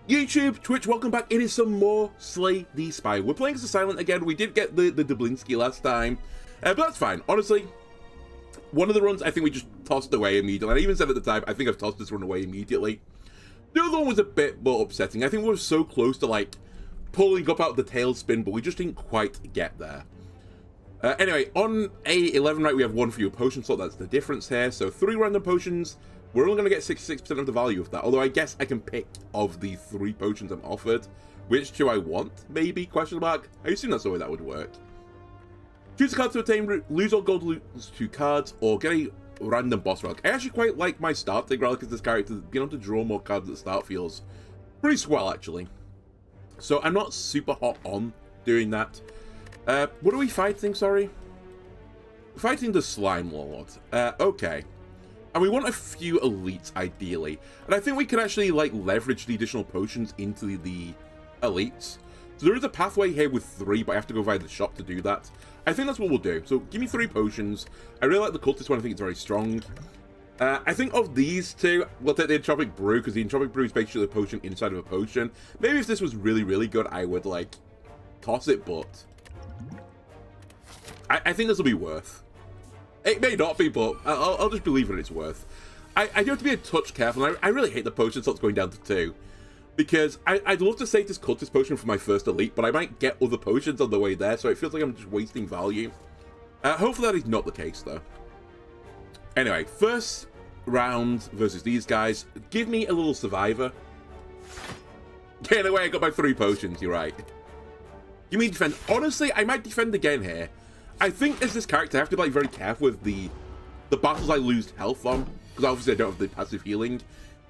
YouTube, Twitch, welcome back. It is some more Slay the Spire. We're playing as a Silent again. We did get the Dublinsky last time, but that's fine. Honestly, one of the runs I think we just tossed away immediately. I even said at the time, I think I've tossed this run away immediately. The other one was a bit more upsetting. I think we were so close to like pulling up out of the tailspin, but we just didn't quite get there. Anyway, on a 11 right, we have one fewer potion slot. That's the difference here. So 3 random potions. We're only going to get 66% of the value of that. Although I guess I can pick of the 3 potions I'm offered. Which do I want? Maybe? Question mark. I assume that's the way that would work. Choose a card to attain, lose all gold, lose 2 cards, or get a random boss relic. I actually quite like my starting relic as this character. Being able to draw more cards at the start feels pretty swell, actually. So I'm not super hot on doing that. What are we fighting, sorry? We're fighting the Slime Lord. Okay. And we want a few elites, ideally. And I think we can actually, like, leverage the additional potions into the elites. So there is a pathway here with 3, but I have to go via the shop to do that. I think that's what we'll do. So give me 3 potions. I really like the cultist one. I think it's very strong. I think of these 2, we'll take the Entropic Brew, because the Entropic Brew is basically a potion inside of a potion. Maybe if this was really, really good, I would, like, toss it, but I think this will be worth. It may not be, but I'll just believe that it's worth. I do have to be a touch careful. I really hate the potion slots going down to 2. Because I'd love to save this cultist potion for my first elite, but I might get other potions on the way there, so it feels like I'm just wasting value. Hopefully that is not the case, though. Anyway, first round versus these guys. Give me a little survivor. Get away, I got my 3 potions, you're right. Give me defend. Honestly, I might defend again here. I think as this character, I have to be like, very careful with the battles I lose health on, because obviously I don't have the passive healing.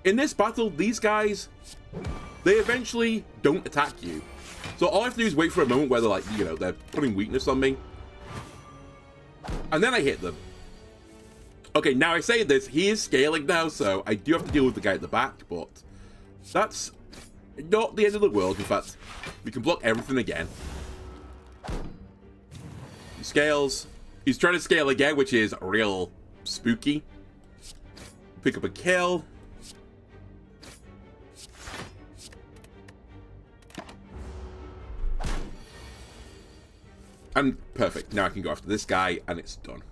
In this battle, these guys, they eventually don't attack you. So all I have to do is wait for a moment where they're like, you know, they're putting weakness on me. And then I hit them. Okay, now I say this, he is scaling now, so I do have to deal with the guy at the back, but that's not the end of the world. In fact, we can block everything again. He scales. He's trying to scale again, which is real spooky. Pick up a kill. And perfect. Now I can go after this guy, and it's done.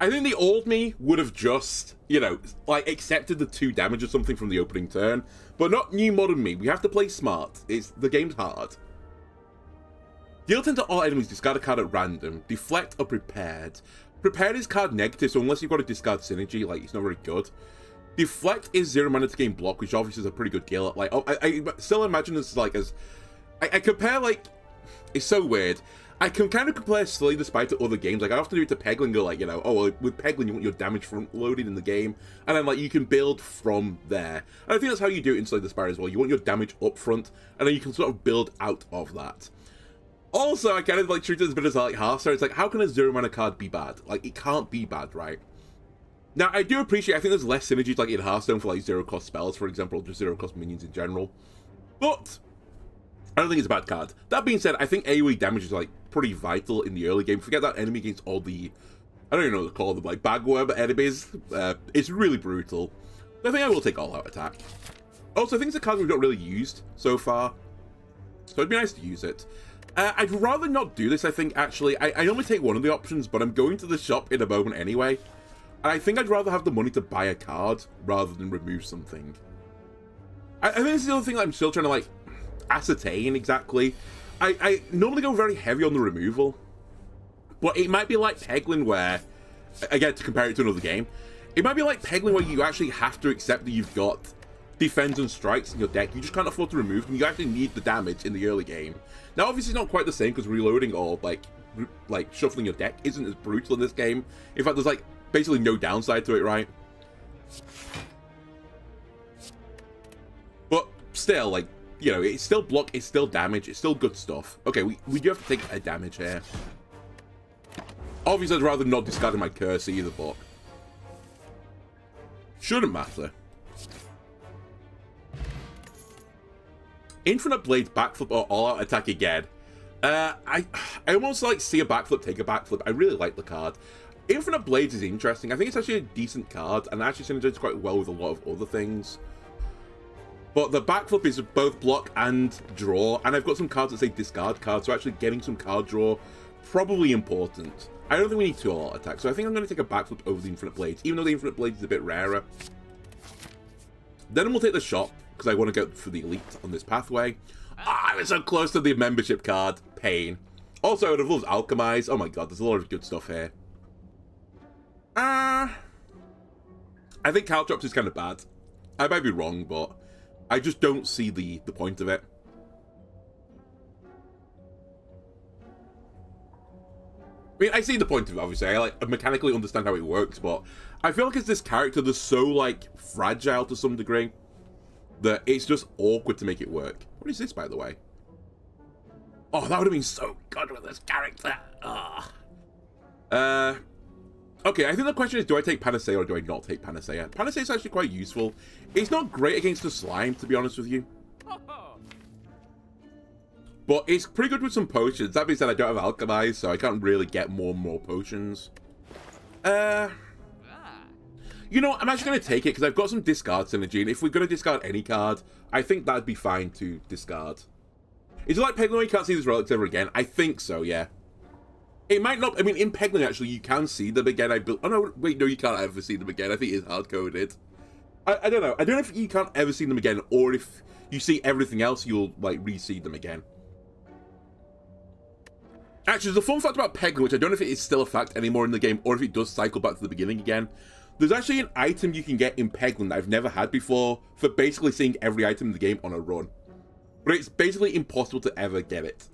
I think the old me would have just, you know, like, accepted the 2 damage or something from the opening turn, but not new modern me. We have to play smart. The game's hard. Deal 10 to all enemies, discard a card at random. Deflect or prepared. Prepared is card negative, so unless you've got a discard synergy, like, it's not very good. Deflect is 0 mana to gain block, which obviously is a pretty good deal. Like, I still imagine this like as... I compare, like... It's so weird. I can kind of compare Slay the Spire to other games. Like, I often do it to Peglin, go like, you know, oh, well, with Peglin, you want your damage front loaded in the game, and then, like, you can build from there. And I think that's how you do it in Slay the Spire as well. You want your damage up front, and then you can sort of build out of that. Also, I kind of, like, treat it as a bit as, like, Hearthstone. It's like, how can a 0 mana card be bad? Like, it can't be bad, right? Now, I do appreciate, I think there's less synergies, like, in Hearthstone for, like, 0-cost spells, for example, or just 0-cost minions in general. But I don't think it's a bad card. That being said, I think AoE damage is, like, pretty vital in the early game. Forget that enemy against all the, I don't even know what to call them, like, bagworm enemies. It's really brutal. I think I will take all-out attack. Also, I think it's a card we've not really used so far, so it'd be nice to use it. I'd rather not do this, I think, actually. I only take one of the options, but I'm going to the shop in a moment anyway. And I think I'd rather have the money to buy a card rather than remove something. I think this is the other thing that I'm still trying to, like, ascertain exactly. I normally go very heavy on the removal, but it might be like Peglin where, again, to compare it to another game, it might be like Peglin where you actually have to accept that you've got defense and strikes in your deck. You just can't afford to remove them. You actually need the damage in the early game. Now, obviously, it's not quite the same because reloading or like shuffling your deck isn't as brutal in this game. In fact, there's like basically no downside to it, right? But still, like, you know, it's still block, it's still damage, it's still good stuff. Okay, we do have to take a damage here. Obviously, I'd rather not discard my curse either, but shouldn't matter. Infinite Blades backflip or all-out attack again. I almost like see a backflip, take a backflip. I really like the card. Infinite Blades is interesting. I think it's actually a decent card, and actually synergizes quite well with a lot of other things. But the backflip is both block and draw, and I've got some cards that say discard cards, so actually getting some card draw, probably important. I don't think we need 2 all-out attacks, so I think I'm going to take a backflip over the Infinite Blades, even though the Infinite Blades is a bit rarer. Then we'll take the shop, because I want to go for the elite on this pathway. Ah, I was so close to the membership card. Pain. Also, I would have loved Alchemize. Oh my god, there's a lot of good stuff here. I think Caltrops is kind of bad. I might be wrong, but I just don't see the point of it. I mean, I see the point of it, obviously. I mechanically understand how it works, but I feel like it's this character that's so, like, fragile to some degree that it's just awkward to make it work. What is this, by the way? Oh, that would have been so good with this character. Okay, I think the question is, do I take Panacea or do I not take Panacea? Panacea is actually quite useful. It's not great against the slime, to be honest with you. But it's pretty good with some potions. That being said, I don't have Alchemize, so I can't really get more and more potions. You know, I'm actually going to take it because I've got some discard synergy, and if we're going to discard any card, I think that'd be fine to discard. Is it like Peglin where you can't see these relics ever again? I think so, yeah. It might not... I mean, in Peglin, actually, you can see them again. Oh, no, wait, no, you can't ever see them again. I think it's hard-coded. I don't know. I don't know if you can't ever see them again, or if you see everything else, you'll, like, re-see them again. Actually, there's a fun fact about Peglin, which I don't know if it is still a fact anymore in the game, or if it does cycle back to the beginning again. There's actually an item you can get in Peglin that I've never had before for basically seeing every item in the game on a run. But it's basically impossible to ever get it.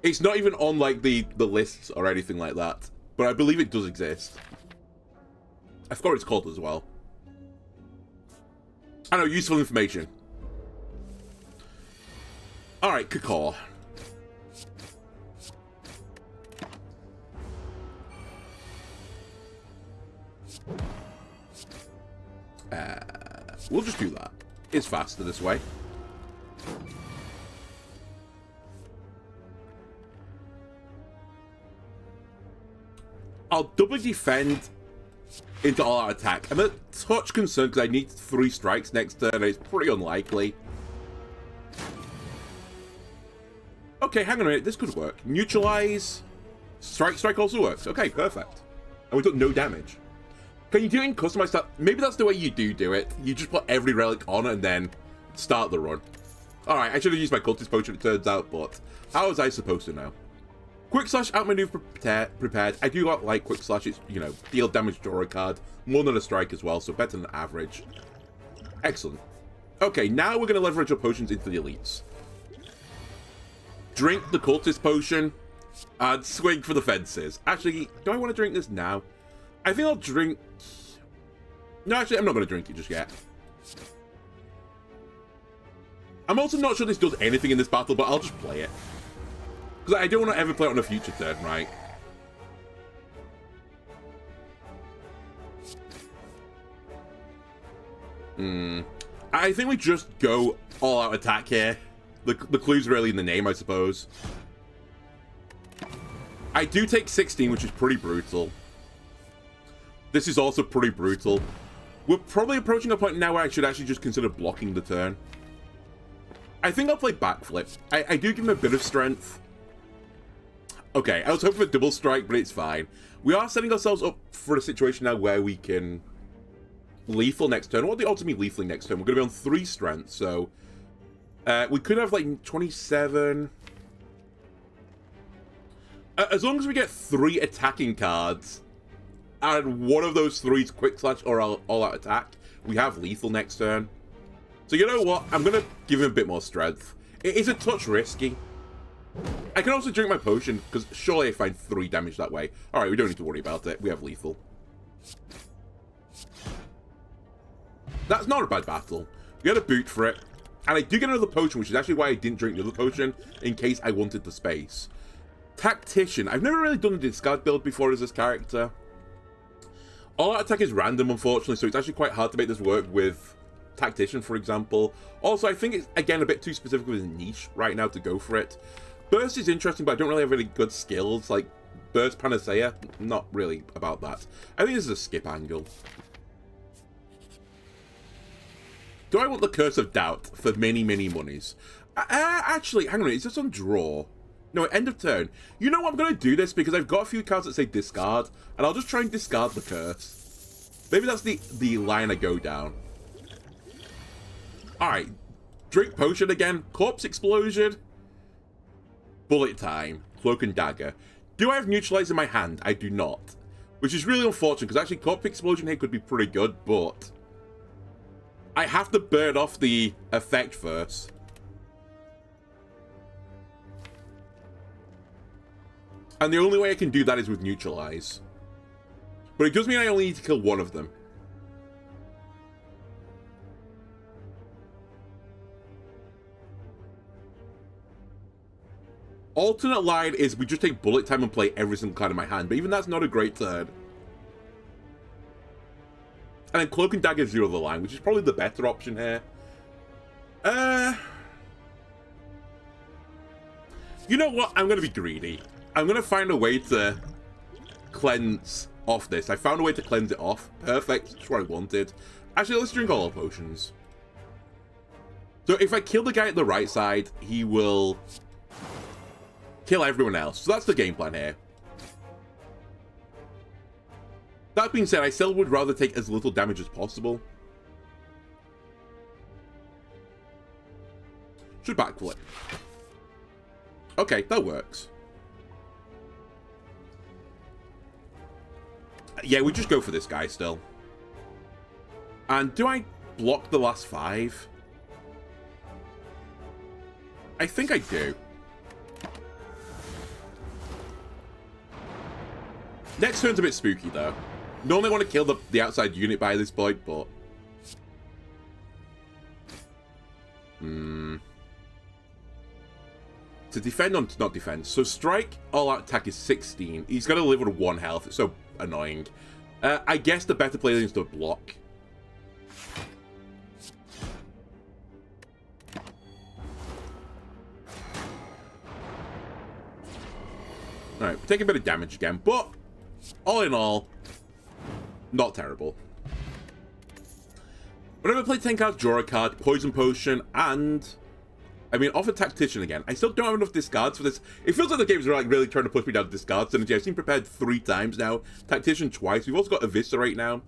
It's not even on, like, the lists or anything like that. But I believe it does exist. I forgot what it's called as well. I know, useful information. Alright, Kakor. We'll just do that. It's faster this way. I'll double defend into all-out attack. I'm a touch concerned because I need 3 strikes next turn, and it's pretty unlikely. Okay, hang on a minute. This could work. Neutralize. Strike also works. Okay, perfect. And we took no damage. Can you do it in customized stuff? Maybe that's the way you do it. You just put every relic on and then start the run. Alright, I should have used my cultist potion, it turns out, but how was I supposed to know? Quick Slash, outmaneuver prepared. I do like Quick Slash. It's, you know, deal damage, draw a card. More than a strike as well, so better than average. Excellent. Okay, now we're going to leverage our potions into the elites. Drink the cultist potion and swing for the fences. Actually, do I want to drink this now? I think I'll drink... No, actually, I'm not going to drink it just yet. I'm also not sure this does anything in this battle, but I'll just play it. Because I don't want to ever play it on a future turn, right? I think we just go all-out attack here. The clue's really in the name, I suppose. I do take 16, which is pretty brutal. This is also pretty brutal. We're probably approaching a point now where I should actually just consider blocking the turn. I think I'll play backflip. I do give him a bit of strength. Okay, I was hoping for double strike, but it's fine. We are setting ourselves up for a situation now where we can lethal next turn. What the odds of me lethaling next turn? We're going to be on 3 strength, so we could have like 27. As long as we get 3 attacking cards, and one of those 3 is Quick Slash or all-out attack, we have lethal next turn. So you know what? I'm going to give him a bit more strength. It is a touch risky. I can also drink my potion, because surely I find 3 damage that way. Alright, we don't need to worry about it. We have lethal. That's not a bad battle. We had a boot for it. And I do get another potion, which is actually why I didn't drink the other potion, in case I wanted the space. Tactician. I've never really done a discard build before as this character. All-out attack is random, unfortunately, so it's actually quite hard to make this work with Tactician, for example. Also, I think it's, again, a bit too specific with his niche right now to go for it. Burst is interesting, but I don't really have any good skills. Like, Burst Panacea, not really about that. I think this is a skip angle. Do I want the Curse of Doubt for many, many monies? Actually, hang on a minute. Is this on draw? No, end of turn. You know what? I'm going to do this because I've got a few cards that say discard, and I'll just try and discard the curse. Maybe that's the line I go down. Alright. Drink Potion again. Corpse Explosion. Bullet Time. Cloak and Dagger. Do I have Neutralize in my hand? I do not. Which is really unfortunate, because actually Corpse Explosion here could be pretty good, but I have to burn off the effect first. And the only way I can do that is with Neutralize. But it does mean I only need to kill one of them. Alternate line is we just take Bullet Time and play every single card in my hand, but even that's not a great turn. And then Cloak and Dagger is your other line, which is probably the better option here. You know what? I'm going to be greedy. I'm going to find a way to cleanse off this. I found a way to cleanse it off. Perfect. That's what I wanted. Actually, let's drink all our potions. So if I kill the guy at the right side, he will kill everyone else. So that's the game plan here. That being said, I still would rather take as little damage as possible. Should backflip. Okay, that works. Yeah, we just go for this guy still. And do I block the last 5? I think I do. Next turn's a bit spooky, though. Normally I want to kill the outside unit by this point, but to defend on not defend. So strike, all-out attack is 16. He's got to live with 1 health. It's so annoying. I guess the better play is to block. Alright, we're taking a bit of damage again, but all in all, not terrible. Whenever I play 10 cards, draw a card, Poison Potion, and I mean, off a Tactician again. I still don't have enough discards for this. It feels like the game's like really trying to push me down to discard synergy. I've seen Prepared 3 times now, Tactician twice. We've also got Eviscerate now.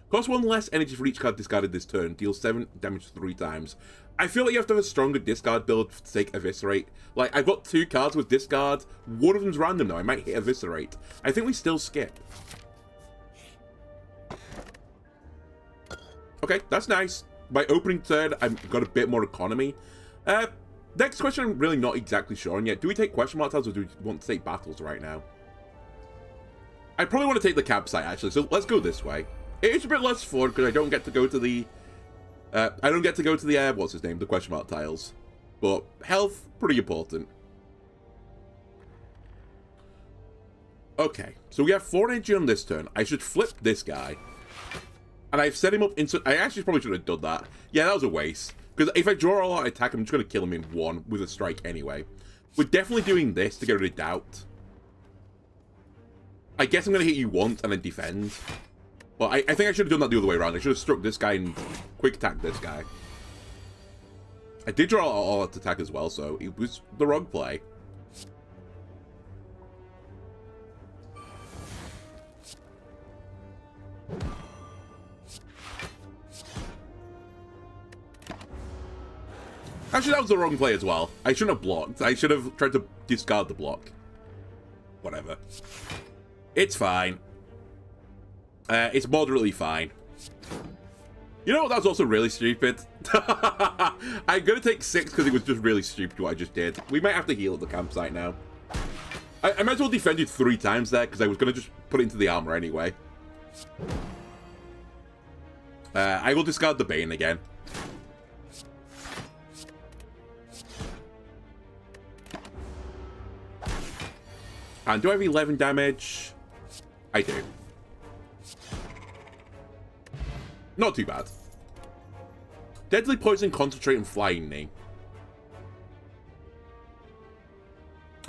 Costs 1 less energy for each card discarded this turn. Deals 7 damage 3 times. I feel like you have to have a stronger discard build to take Eviscerate. Like, I've got 2 cards with discard. One of them's random though. I might hit Eviscerate. I think we still skip. Okay, that's nice. My opening turn, I've got a bit more economy. Next question, I'm really not exactly sure on yet. Do we take question mark tiles or do we want to take battles right now? I probably want to take the campsite, actually, so let's go this way. It's a bit less fun because I don't get to go to the what's his name, the question mark tiles. But health, pretty important. Okay, so we have 4 energy on this turn. I should flip this guy. And I've set him up into... I actually probably should have done that. Yeah, that was a waste. Because if I draw all out attack, I'm just going to kill him in 1 with a strike anyway. We're definitely doing this to get rid of doubt. I guess I'm going to hit you once and then defend. But I think I should have done that the other way around. I should have struck this guy and quick attack this guy. I did draw all out attack as well, so it was the wrong play. Actually, that was the wrong play as well. I shouldn't have blocked. I should have tried to discard the block. Whatever. It's fine. It's moderately fine. You know what? That was also really stupid. I'm going to take 6 because it was just really stupid what I just did. We might have to heal at the campsite now. I might as well defended 3 times there because I was going to just put it into the armor anyway. I will discard the Bane again. And do I have 11 damage? I do. Not too bad. Deadly Poison, Concentrate, and Flying Knee.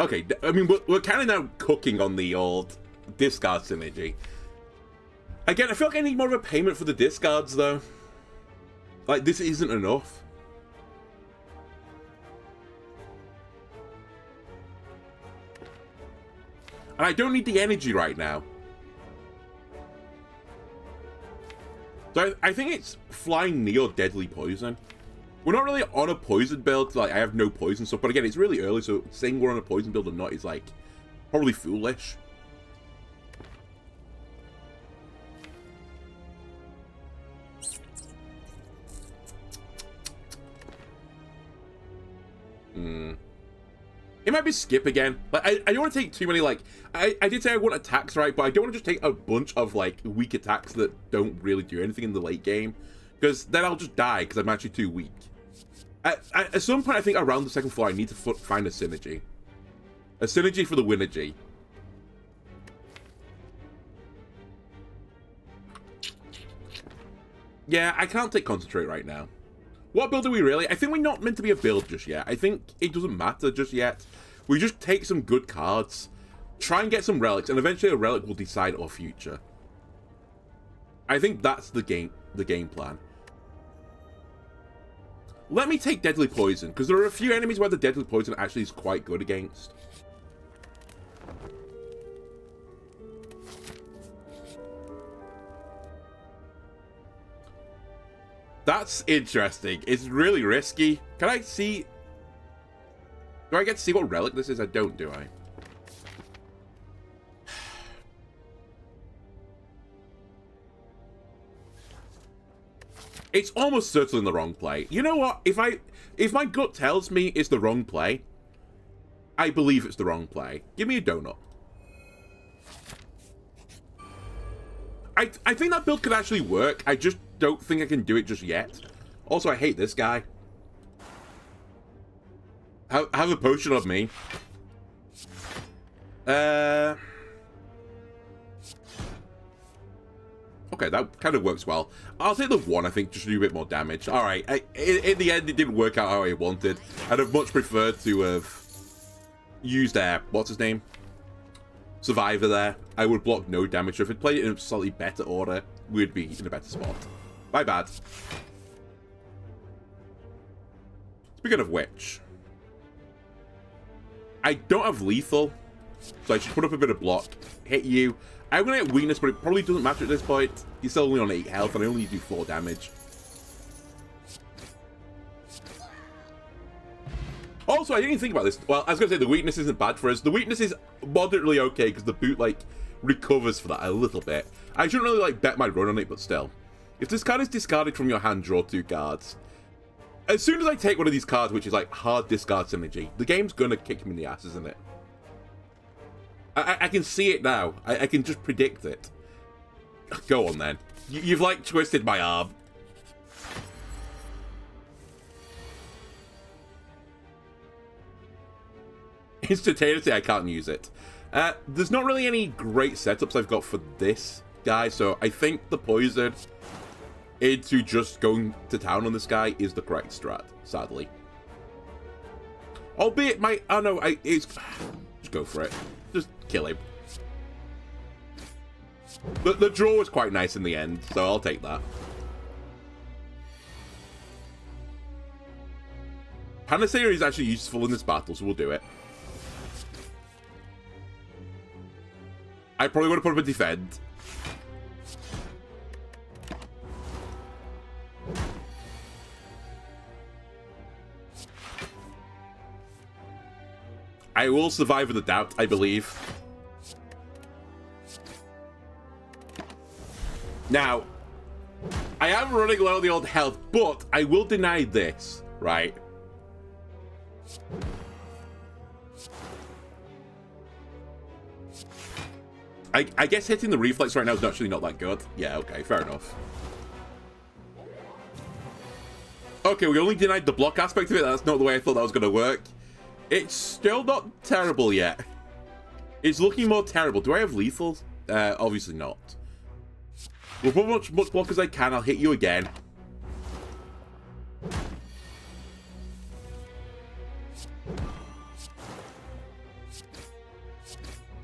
Okay, I mean, we're kind of now cooking on the old discard synergy. Again, I feel like I need more of a payment for the discards, though. Like, this isn't enough. And I don't need the energy right now. So I think it's Flying Knee or Deadly Poison. We're not really on a poison build. Like, I have no poison stuff. But again, it's really early, so saying we're on a poison build or not is, like, probably foolish. It might be skip again. Like, I don't want to take too many, like... I did say I want attacks, right? But I don't want to just take a bunch of, like, weak attacks that don't really do anything in the late game. Because then I'll just die, because I'm actually too weak. At some point, I think around the second floor, I need to find a synergy. A synergy for the Winergy. Yeah, I can't take Concentrate right now. What build are we really? I think we're not meant to be a build just yet. I think it doesn't matter just yet. We just take some good cards, try and get some relics, and eventually a relic will decide our future. I think that's the game plan. Let me take Deadly Poison, because there are a few enemies where the Deadly Poison actually is quite good against. That's interesting. It's really risky. Can I see... Do I get to see what relic this is? I don't, do I? It's almost certainly the wrong play. You know what? If my gut tells me it's the wrong play, I believe it's the wrong play. Give me a donut. I think that build could actually work. I just don't think I can do it just yet. Also, I hate this guy. Have a potion of me. Okay, that kind of works well. I'll take the one, I think, just to do a bit more damage. Alright, in the end, it didn't work out how I wanted. I'd have much preferred to have used, what's his name? Survivor there. I would block no damage. So if it played it in a slightly better order, we'd be in a better spot. My bad. Speaking of which, I don't have lethal, so I should put up a bit of block. Hit you. I'm going to get weakness, but it probably doesn't matter at this point. He's still only on 8 health, and I only do 4 damage. Also, I didn't even think about this. Well, I was going to say the weakness isn't bad for us. The weakness is moderately okay, because the boot, like, recovers for that a little bit. I shouldn't really, like, bet my run on it, but still. If this card is discarded from your hand, draw 2 cards. As soon as I take one of these cards, which is, like, hard discard synergy, the game's going to kick me in the ass, isn't it? I can see it now. I can just predict it. Go on, then. You've, like, twisted my arm. Instantaneously, I can't use it. There's not really any great setups I've got for this guy, so I think the poison into just going to town on this guy is the correct strat, sadly. Albeit my... Oh, no, it's... Just go for it. Just kill him. The draw was quite nice in the end, so I'll take that. Panacea is actually useful in this battle, so we'll do it. I probably want to put up a defend. I will survive with a doubt, I believe. Now, I am running low on the old health, but I will deny this, right? I guess hitting the reflex right now is actually not that good. Yeah, okay, fair enough. Okay, we only denied the block aspect of it. That's not the way I thought that was going to work. It's still not terrible yet. It's looking more terrible. Do I have lethal? Obviously not. We'll put much block as I can. I'll hit you again.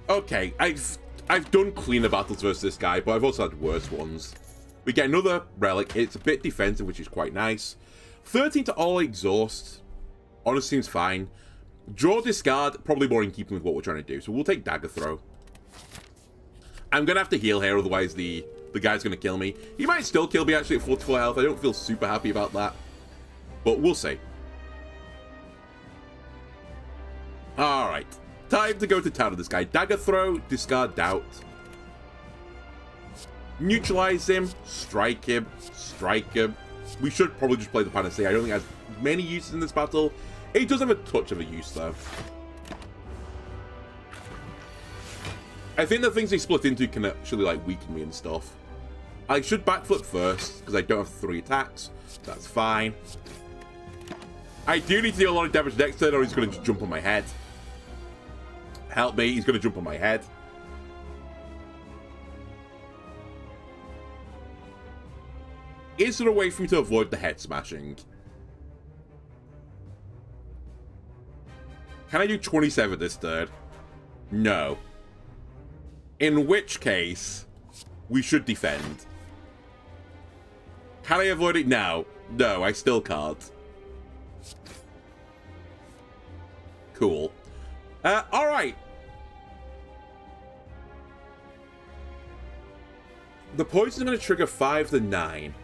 Okay, I've done cleaner battles versus this guy, but I've also had worse ones. We get another relic. It's a bit defensive, which is quite nice. 13 to all exhaust. Honestly seems fine. Draw, discard, probably more in keeping with what we're trying to do. So we'll take dagger throw. I'm going to have to heal here, otherwise the guy's going to kill me. He might still kill me, actually, at 44 health. I don't feel super happy about that. But we'll see. Alright. Time to go to town with this guy. Dagger throw, discard doubt. Neutralize him, strike him, strike him. We should probably just play the Panacea. I don't think it has many uses in this battle. It does have a touch of a use, though. I think the things they split into can actually, like, weaken me and stuff. I should backflip first, because I don't have 3 attacks. That's fine. I do need to deal a lot of damage next turn, or he's going to just jump on my head. Help me, he's going to jump on my head. Is there a way for me to avoid the head smashing? Can I do 27 this turn? No. In which case, we should defend. Can I avoid it now? No, I still can't. Cool. Alright. The poison's going to trigger 5 to 9.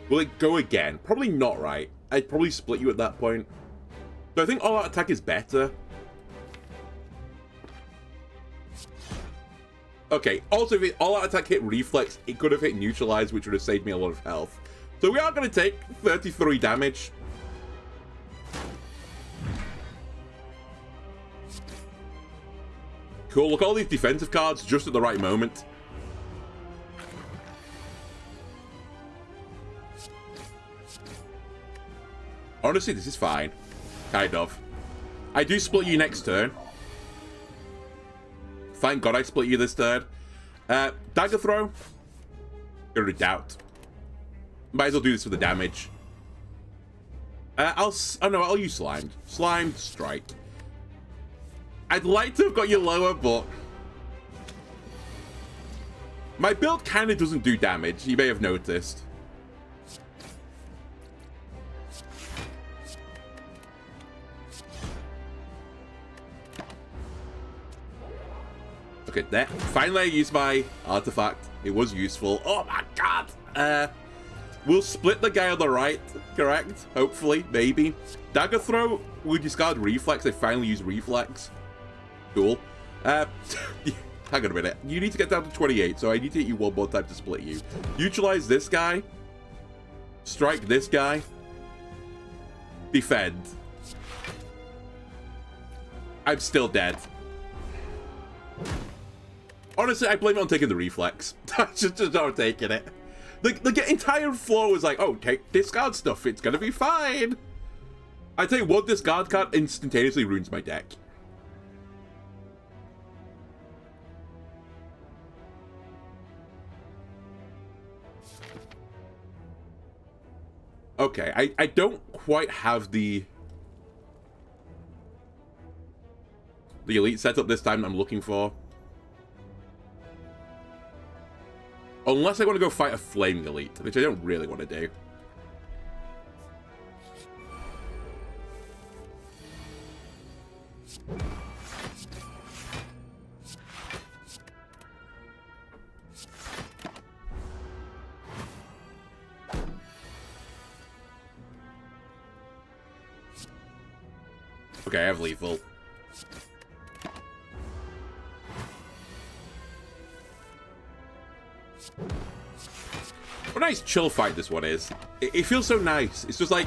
Will it go again? Probably not, right? I'd probably split you at that point. So I think all-out attack is better. Okay, also if it all-out attack hit reflex, it could have hit neutralize, which would have saved me a lot of health. So we are going to take 33 damage. Cool, look, all these defensive cards just at the right moment. Honestly, this is fine. Kind of. I do split you next turn. Thank God I split you this turn. Dagger throw. Gonna do doubt. Might as well do this for the damage. I'll use slimed. Slimed strike. I'd like to have got you lower, but my build kind of doesn't do damage. You may have noticed. Okay, there. Finally, I used my artifact. It was useful. Oh my god! We'll split the guy on the right, correct? Hopefully, maybe. Dagger throw, we discard reflex. I finally use reflex. Cool. Hang on a minute. You need to get down to 28, so I need to hit you one more time to split you. Neutralize this guy. Strike this guy. Defend. I'm still dead. Honestly, I blame it on taking the reflex. I just not taking it. The entire floor was like, oh, take discard stuff. It's gonna be fine. I tell you what, discard card instantaneously ruins my deck. Okay, I don't quite have the elite setup this time that I'm looking for. Unless I want to go fight a flaming elite, which I don't really want to do. Okay, I have lethal. What a nice chill fight this one is. It feels so nice. It's just like,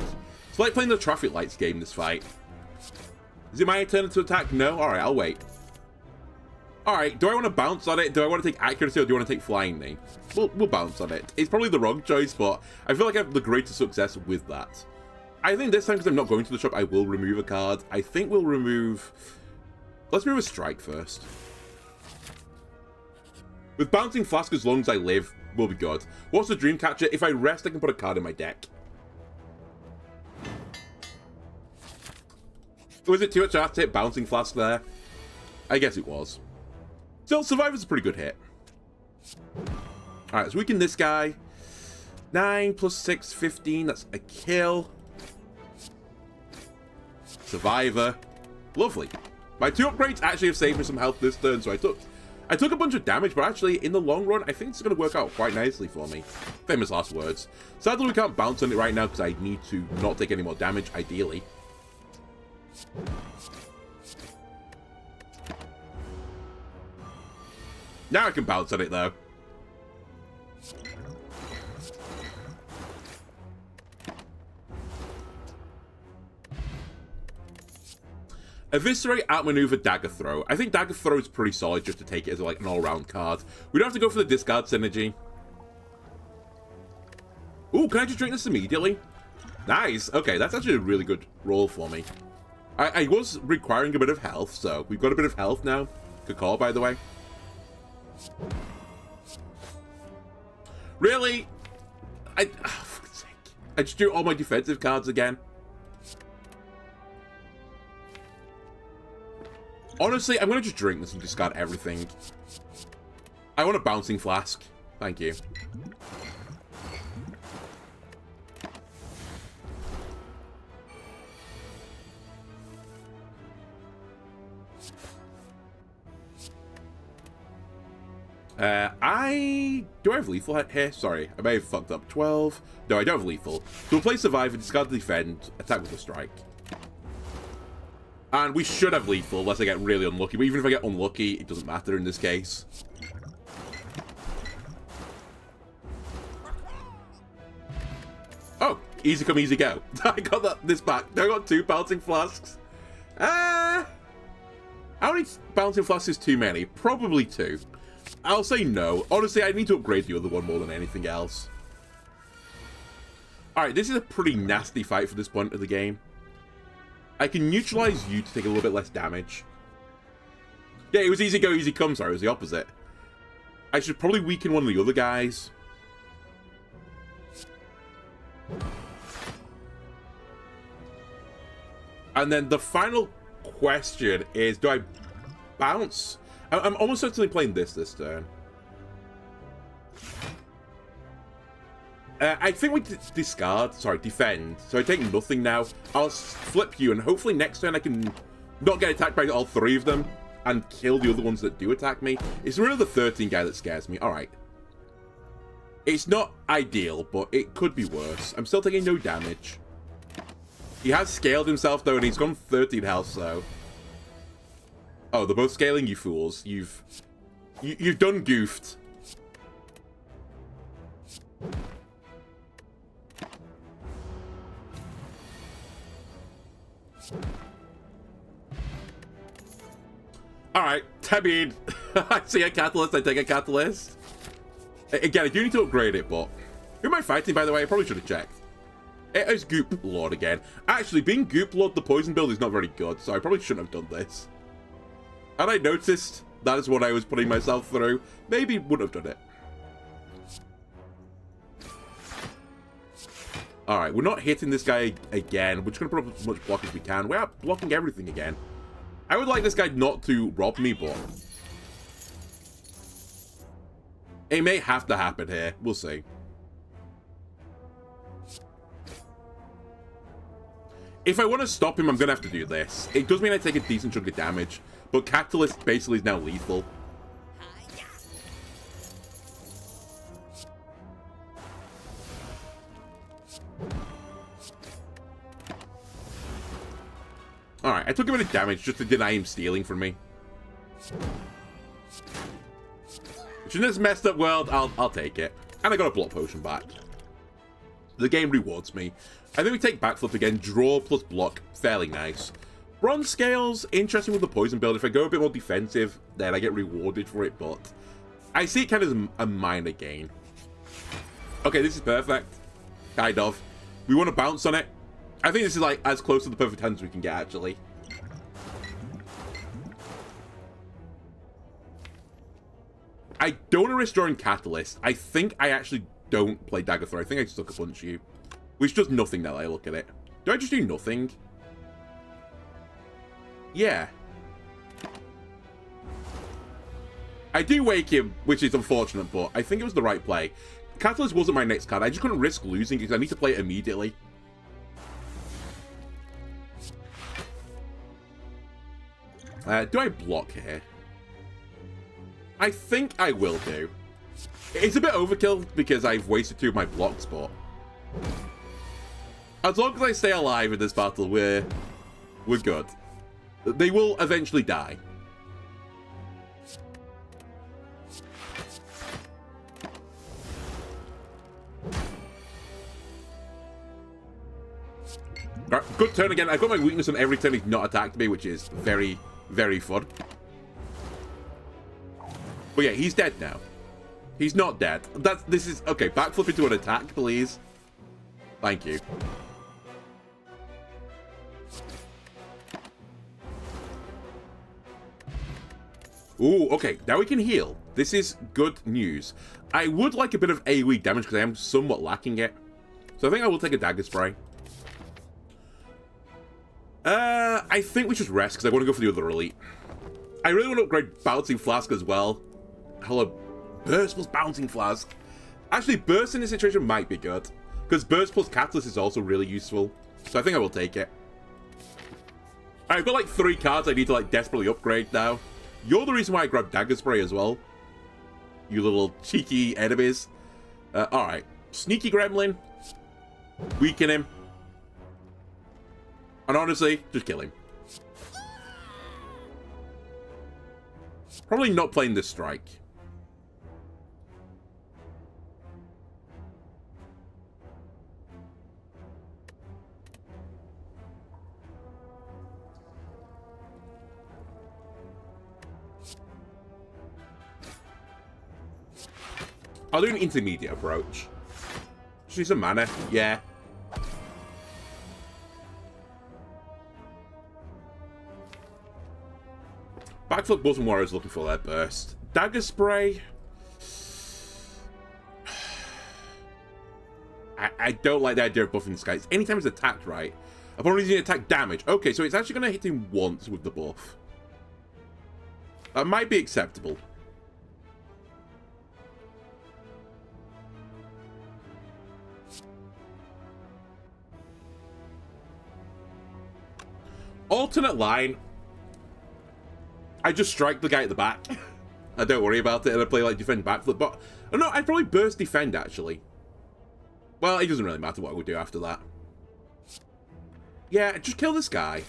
it's like playing the traffic lights game, this fight. Is it my turn to attack? No? Alright, I'll wait. Alright, do I want to bounce on it? Do I want to take accuracy or do I want to take flying knee? We'll bounce on it. It's probably the wrong choice, but I feel like I have the greatest success with that. I think this time, because I'm not going to the shop, I will remove a card. I think we'll remove... Let's remove a strike first. With Bouncing Flask, as long as I live, we'll be good. What's the Dreamcatcher? If I rest, I can put a card in my deck. Was it too much to have to hit Bouncing Flask there? I guess it was. Still, Survivor's a pretty good hit. Alright, let's weaken this guy. 9 plus 6, 15. That's a kill. Survivor. Lovely. My 2 upgrades actually have saved me some health this turn, so I took a bunch of damage, but actually, in the long run, I think it's going to work out quite nicely for me. Famous last words. Sadly, we can't bounce on it right now because I need to not take any more damage, ideally. Now I can bounce on it, though. Eviscerate, outmaneuver, dagger throw. I think dagger throw is pretty solid just to take it as like an all-round card. We don't have to go for the discard synergy. Ooh, can I just drink this immediately? Nice. Okay, that's actually a really good roll for me. I was requiring a bit of health, so we've got a bit of health now. Good call, by the way. Really? Oh, for fuck's sake. I just drew all my defensive cards again. Honestly, I'm going to just drink this and discard everything. I want a bouncing flask. Thank you. Do I have lethal here? Sorry, I may have fucked up. 12. No, I don't have lethal. So we'll play survivor, discard the defend, attack with a strike. And we should have lethal, unless I get really unlucky. But even if I get unlucky, it doesn't matter in this case. Oh, easy come, easy go. I got this back. I got 2 bouncing flasks. How many bouncing flasks is too many? Probably 2. I'll say no. Honestly, I need to upgrade the other one more than anything else. Alright, this is a pretty nasty fight for this point of the game. I can neutralize you to take a little bit less damage. Yeah, it was easy go, easy come. Sorry, it was the opposite. I should probably weaken one of the other guys. And then the final question is, do I bounce? I'm almost certainly playing this turn. I think we discard. Sorry, defend. So I take nothing now. I'll flip you, and hopefully next turn I can not get attacked by all 3 of them and kill the other ones that do attack me. It's really the 13 guy that scares me. All right. It's not ideal, but it could be worse. I'm still taking no damage. He has scaled himself, though, and he's gone 13 health, so... Oh, they're both scaling, you fools. You've done goofed. Alright, I mean, I see a catalyst, I take a catalyst. Again, I do need to upgrade it, but... Who am I fighting, by the way? I probably should have checked. It is Goop Lord again. Actually, being Goop Lord, the poison build is not very good, so I probably shouldn't have done this. Had I noticed that is what I was putting myself through, maybe wouldn't have done it. Alright, we're not hitting this guy again. We're just going to put up as much block as we can. We are blocking everything again. I would like this guy not to rob me, but... It may have to happen here. We'll see. If I want to stop him, I'm going to have to do this. It does mean I take a decent chunk of damage, but Catalyst basically is now lethal. Alright, I took a bit of damage just to deny him stealing from me. Which in this messed up world, I'll take it. And I got a block potion back. The game rewards me. I think we take backflip again, draw plus block, fairly nice. Bronze scales, interesting with the poison build. If I go a bit more defensive, then I get rewarded for it, but I see it kind of as a minor gain. Okay, this is perfect. Kind of. We want to bounce on it. I think this is like as close to the perfect hands we can get, actually. I don't want to risk drawing Catalyst. I think I actually don't play Dagger Throw. I think I just took a punch you. Which does nothing now that I look at it. Do I just do nothing? Yeah. I do wake him, which is unfortunate, but I think it was the right play. Catalyst wasn't my next card. I just couldn't risk losing because I need to play it immediately. Do I block here? I think I will do. It's a bit overkill because I've wasted 2 of my blocks, but as long as I stay alive in this battle, we're good. They will eventually die. Right, good turn again. I've got my weakness on every turn he's not attacked me, which is very, very fun. But yeah, he's dead now. He's not dead. This is okay. Backflip into an attack, please. Thank you. Ooh, okay. Now we can heal. This is good news. I would like a bit of AoE damage because I am somewhat lacking it. So I think I will take a dagger spray. I think we should rest because I want to go for the other elite. I really want to upgrade Bouncing Flask as well. Hello, Burst plus Bouncing Flask. Actually, Burst in this situation might be good because Burst plus Catalyst is also really useful. So I think I will take it. I've got like 3 cards I need to like desperately upgrade now. You're the reason why I grabbed Dagger Spray as well. You little cheeky enemies. Alright. Sneaky Gremlin. Weaken him. And honestly, just kill him. Probably not playing this strike. I'll do an intermediate approach. Just need some mana. Yeah. Backflip wasn't what I was looking for there, Burst. Dagger Spray. I don't like the idea of buffing this guy. Anytime it's attacked right, I'm probably using attack damage. Okay, so it's actually going to hit him once with the buff. That might be acceptable. Alternate line. I just strike the guy at the back. I don't worry about it, and I play like defend backflip. But no, I'd probably burst defend actually. Well, it doesn't really matter what I would do after that. Yeah, just kill this guy.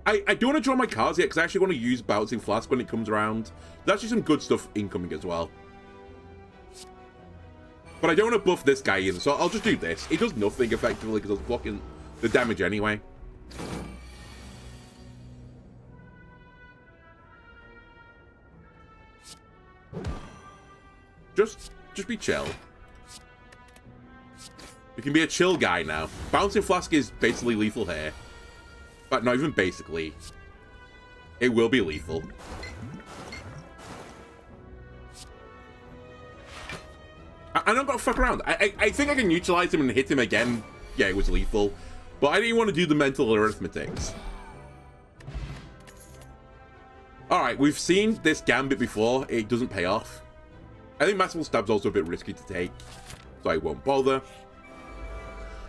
I do want to draw my cards yet because I actually want to use Bouncing Flask when it comes around. There's actually some good stuff incoming as well. But I don't want to buff this guy either, so I'll just do this. It does nothing effectively because I was blocking the damage anyway. Just be chill. You can be a chill guy now. Bouncing Flask is basically lethal here. But not even basically. It will be lethal. I'm not gonna fuck around. I think I can neutralize him and hit him again. Yeah, it was lethal. But I didn't want to do the mental arithmetics. Alright, we've seen this gambit before. It doesn't pay off. I think Maximal Stab's also a bit risky to take, so I won't bother.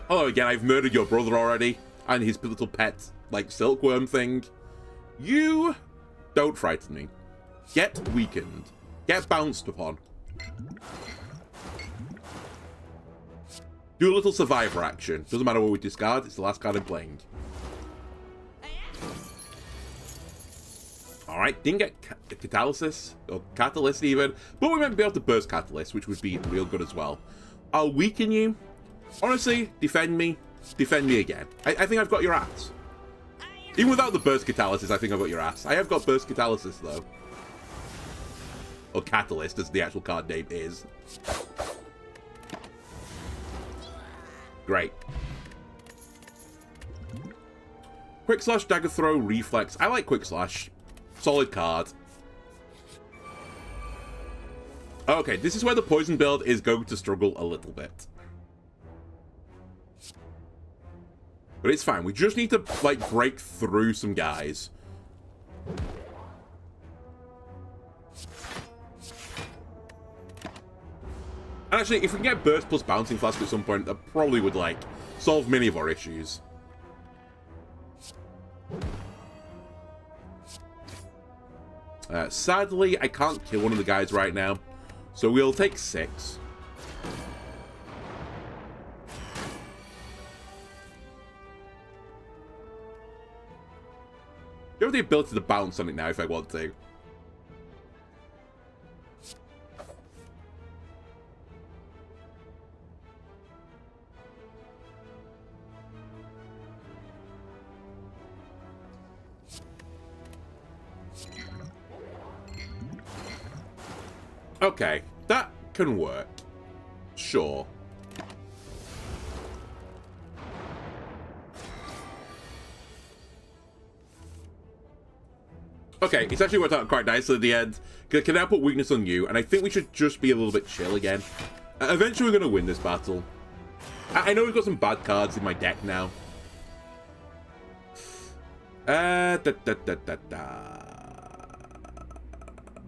Oh, again, I've murdered your brother already, and his little pet, like, silkworm thing. You don't frighten me. Get weakened. Get bounced upon. Do a little survivor action. Doesn't matter what we discard, it's the last card I'm playing. Alright, didn't get Catalysis, or Catalyst even, but we might be able to burst Catalyst, which would be real good as well. I'll weaken you. Honestly, defend me again. I think I've got your ass. Even without the burst Catalysis, I think I've got your ass. I have got burst Catalysis, though. Or Catalyst, as the actual card name is. Great. Quick Slash, Dagger Throw, Reflex. I like Quick Slash. Solid card. Okay, this is where the poison build is going to struggle a little bit. But it's fine. We just need to, like, break through some guys. And And actually, if we can get Burst plus Bouncing Flask at some point, that probably would, like, solve many of our issues. Sadly, I can't kill one of the guys right now, so we'll take 6. You have the ability to bounce on it now if I want to. Okay, that can work. Sure. Okay, it's actually worked out quite nicely at the end. Can now put weakness on you, and I think we should just be a little bit chill again. Eventually we're going to win this battle. I know we've got some bad cards in my deck now.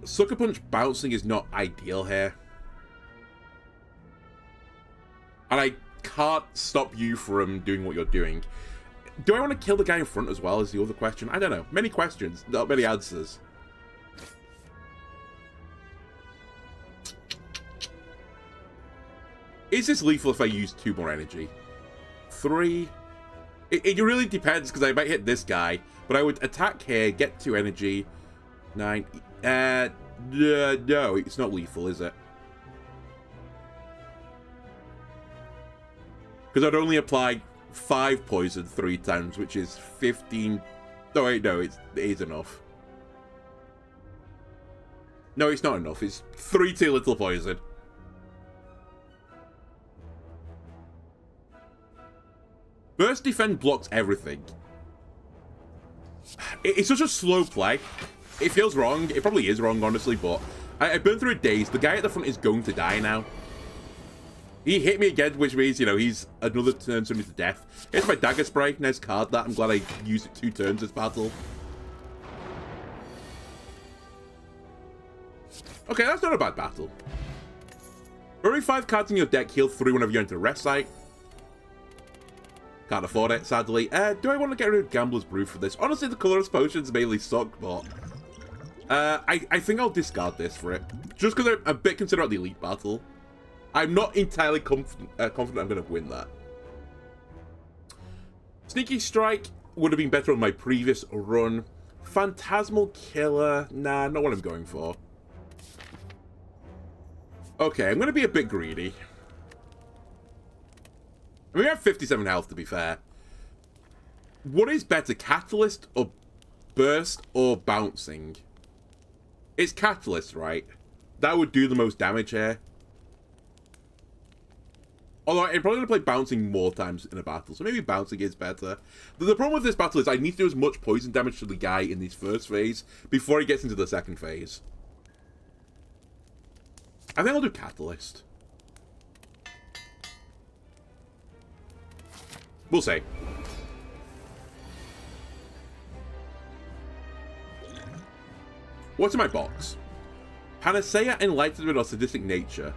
Sucker Punch bouncing is not ideal here. And I can't stop you from doing what you're doing. Do I want to kill the guy in front as well is the other question? I don't know. Many questions, not many answers. Is this lethal if I use 2 more energy? 3? It really depends, because I might hit this guy. But I would attack here, get 2 energy. 9. No, it's not lethal, is it? Because I'd only apply 5 poison 3 times, which is 15. Oh, wait, no, it is enough. No, it's not enough. It's 3 too little poison. Burst Defend blocks everything. It's such a slow play. It feels wrong. It probably is wrong, honestly, but I burned through a daze. The guy at the front is going to die now. He hit me again, which means, you know, he's another turn to me to death. Here's my Dagger Spray. Nice card, that. I'm glad I used it 2 turns this battle. Okay, that's not a bad battle. Only 5 cards in your deck heal 3 whenever you enter Rest Site. Can't afford it, sadly. Do I want to get rid of Gambler's Brew for this? Honestly, the colorless potions mainly suck, but I think I'll discard this for it. Just because I'm a bit concerned about the Elite Battle. I'm not entirely confident I'm going to win that. Sneaky Strike would have been better on my previous run. Phantasmal Killer, nah, not what I'm going for. Okay, I'm going to be a bit greedy. I mean, we have 57 health, to be fair. What is better, Catalyst or Burst or Bouncing? It's Catalyst, right? That would do the most damage here. Although I'm probably going to play Bouncing more times in a battle, so maybe Bouncing is better. The problem with this battle is I need to do as much poison damage to the guy in this first phase before he gets into the second phase. I think I'll do Catalyst. We'll see. What's in my box? Panacea, Enlightenment, or Sadistic Nature?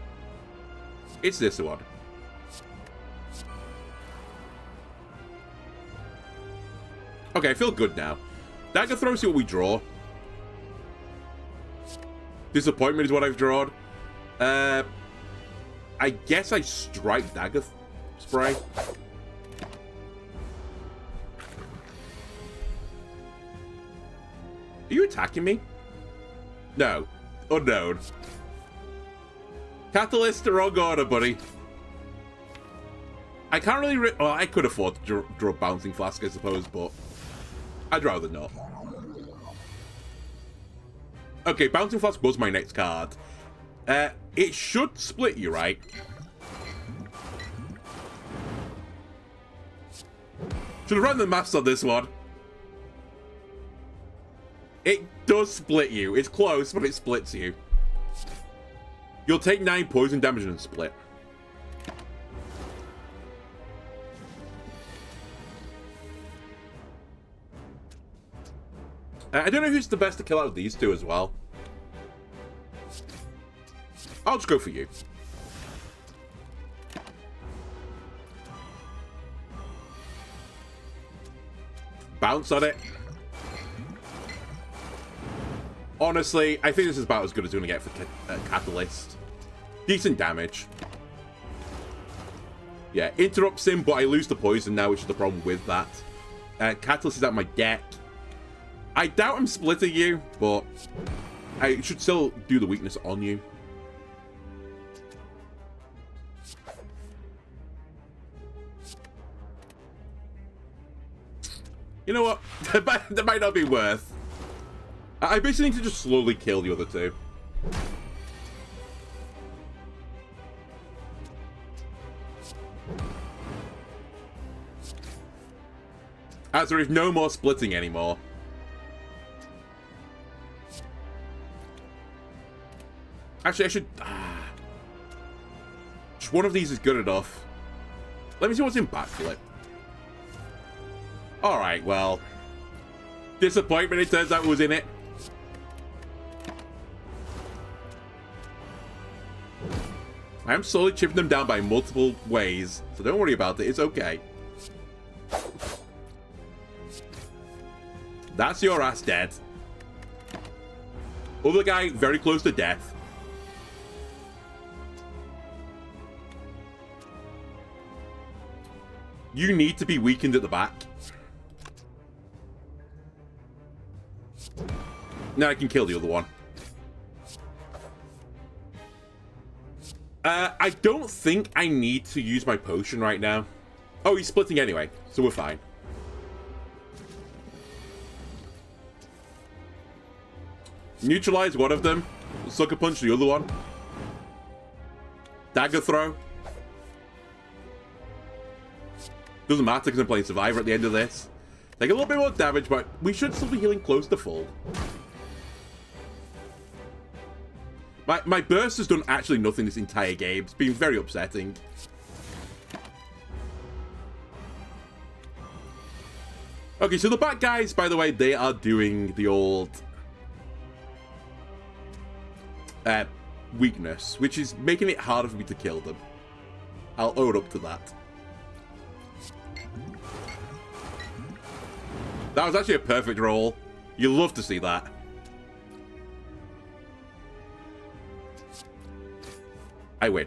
It's this one. Okay, I feel good now. Dagger Throw, see what we draw. Disappointment is what I've drawn. I guess I strike Dagger Spray. Are you attacking me? No. Unknown. Catalyst, wrong order, buddy. I can't really... well, I could afford to draw Bouncing Flask, I suppose, but I'd rather not. Okay, Bouncing Flask was my next card. It should split you, right? Should have run the maths on this one. It does split you. It's close, but it splits you. You'll take 9 poison damage and split. I don't know who's the best to kill out of these two as well. I'll just go for you. bounce on it. Honestly, I think this is about as good as you're going to get for Catalyst. Decent damage. Yeah, interrupts him, but I lose the poison now, which is the problem with that. Catalyst is at my deck. I doubt I'm splitting you, but I should still do the weakness on you. You know what? That might not be worth. I basically need to just slowly kill the other two. As there is no more splitting anymore. Actually, I should... Just one of these is good enough. Let me see what's in backflip. Alright, well. Disappointment, it turns out, was in it. I am slowly chipping them down by multiple ways, so don't worry about it, it's okay. That's your ass dead. Other guy, very close to death. You need to be weakened at the back. Now I can kill the other one. I don't think I need to use my potion right now. Oh, he's splitting anyway, so we're fine. Neutralize one of them. Sucker punch the other one. Dagger throw. Doesn't matter because I'm playing Survivor at the end of this. Take a little bit more damage, but we should still be healing close to full. My burst has done actually nothing this entire game. It's been very upsetting. Okay, so the back guys, by the way, they are doing the old weakness, which is making it harder for me to kill them. I'll own up to that. That was actually a perfect roll. You love to see that. I win.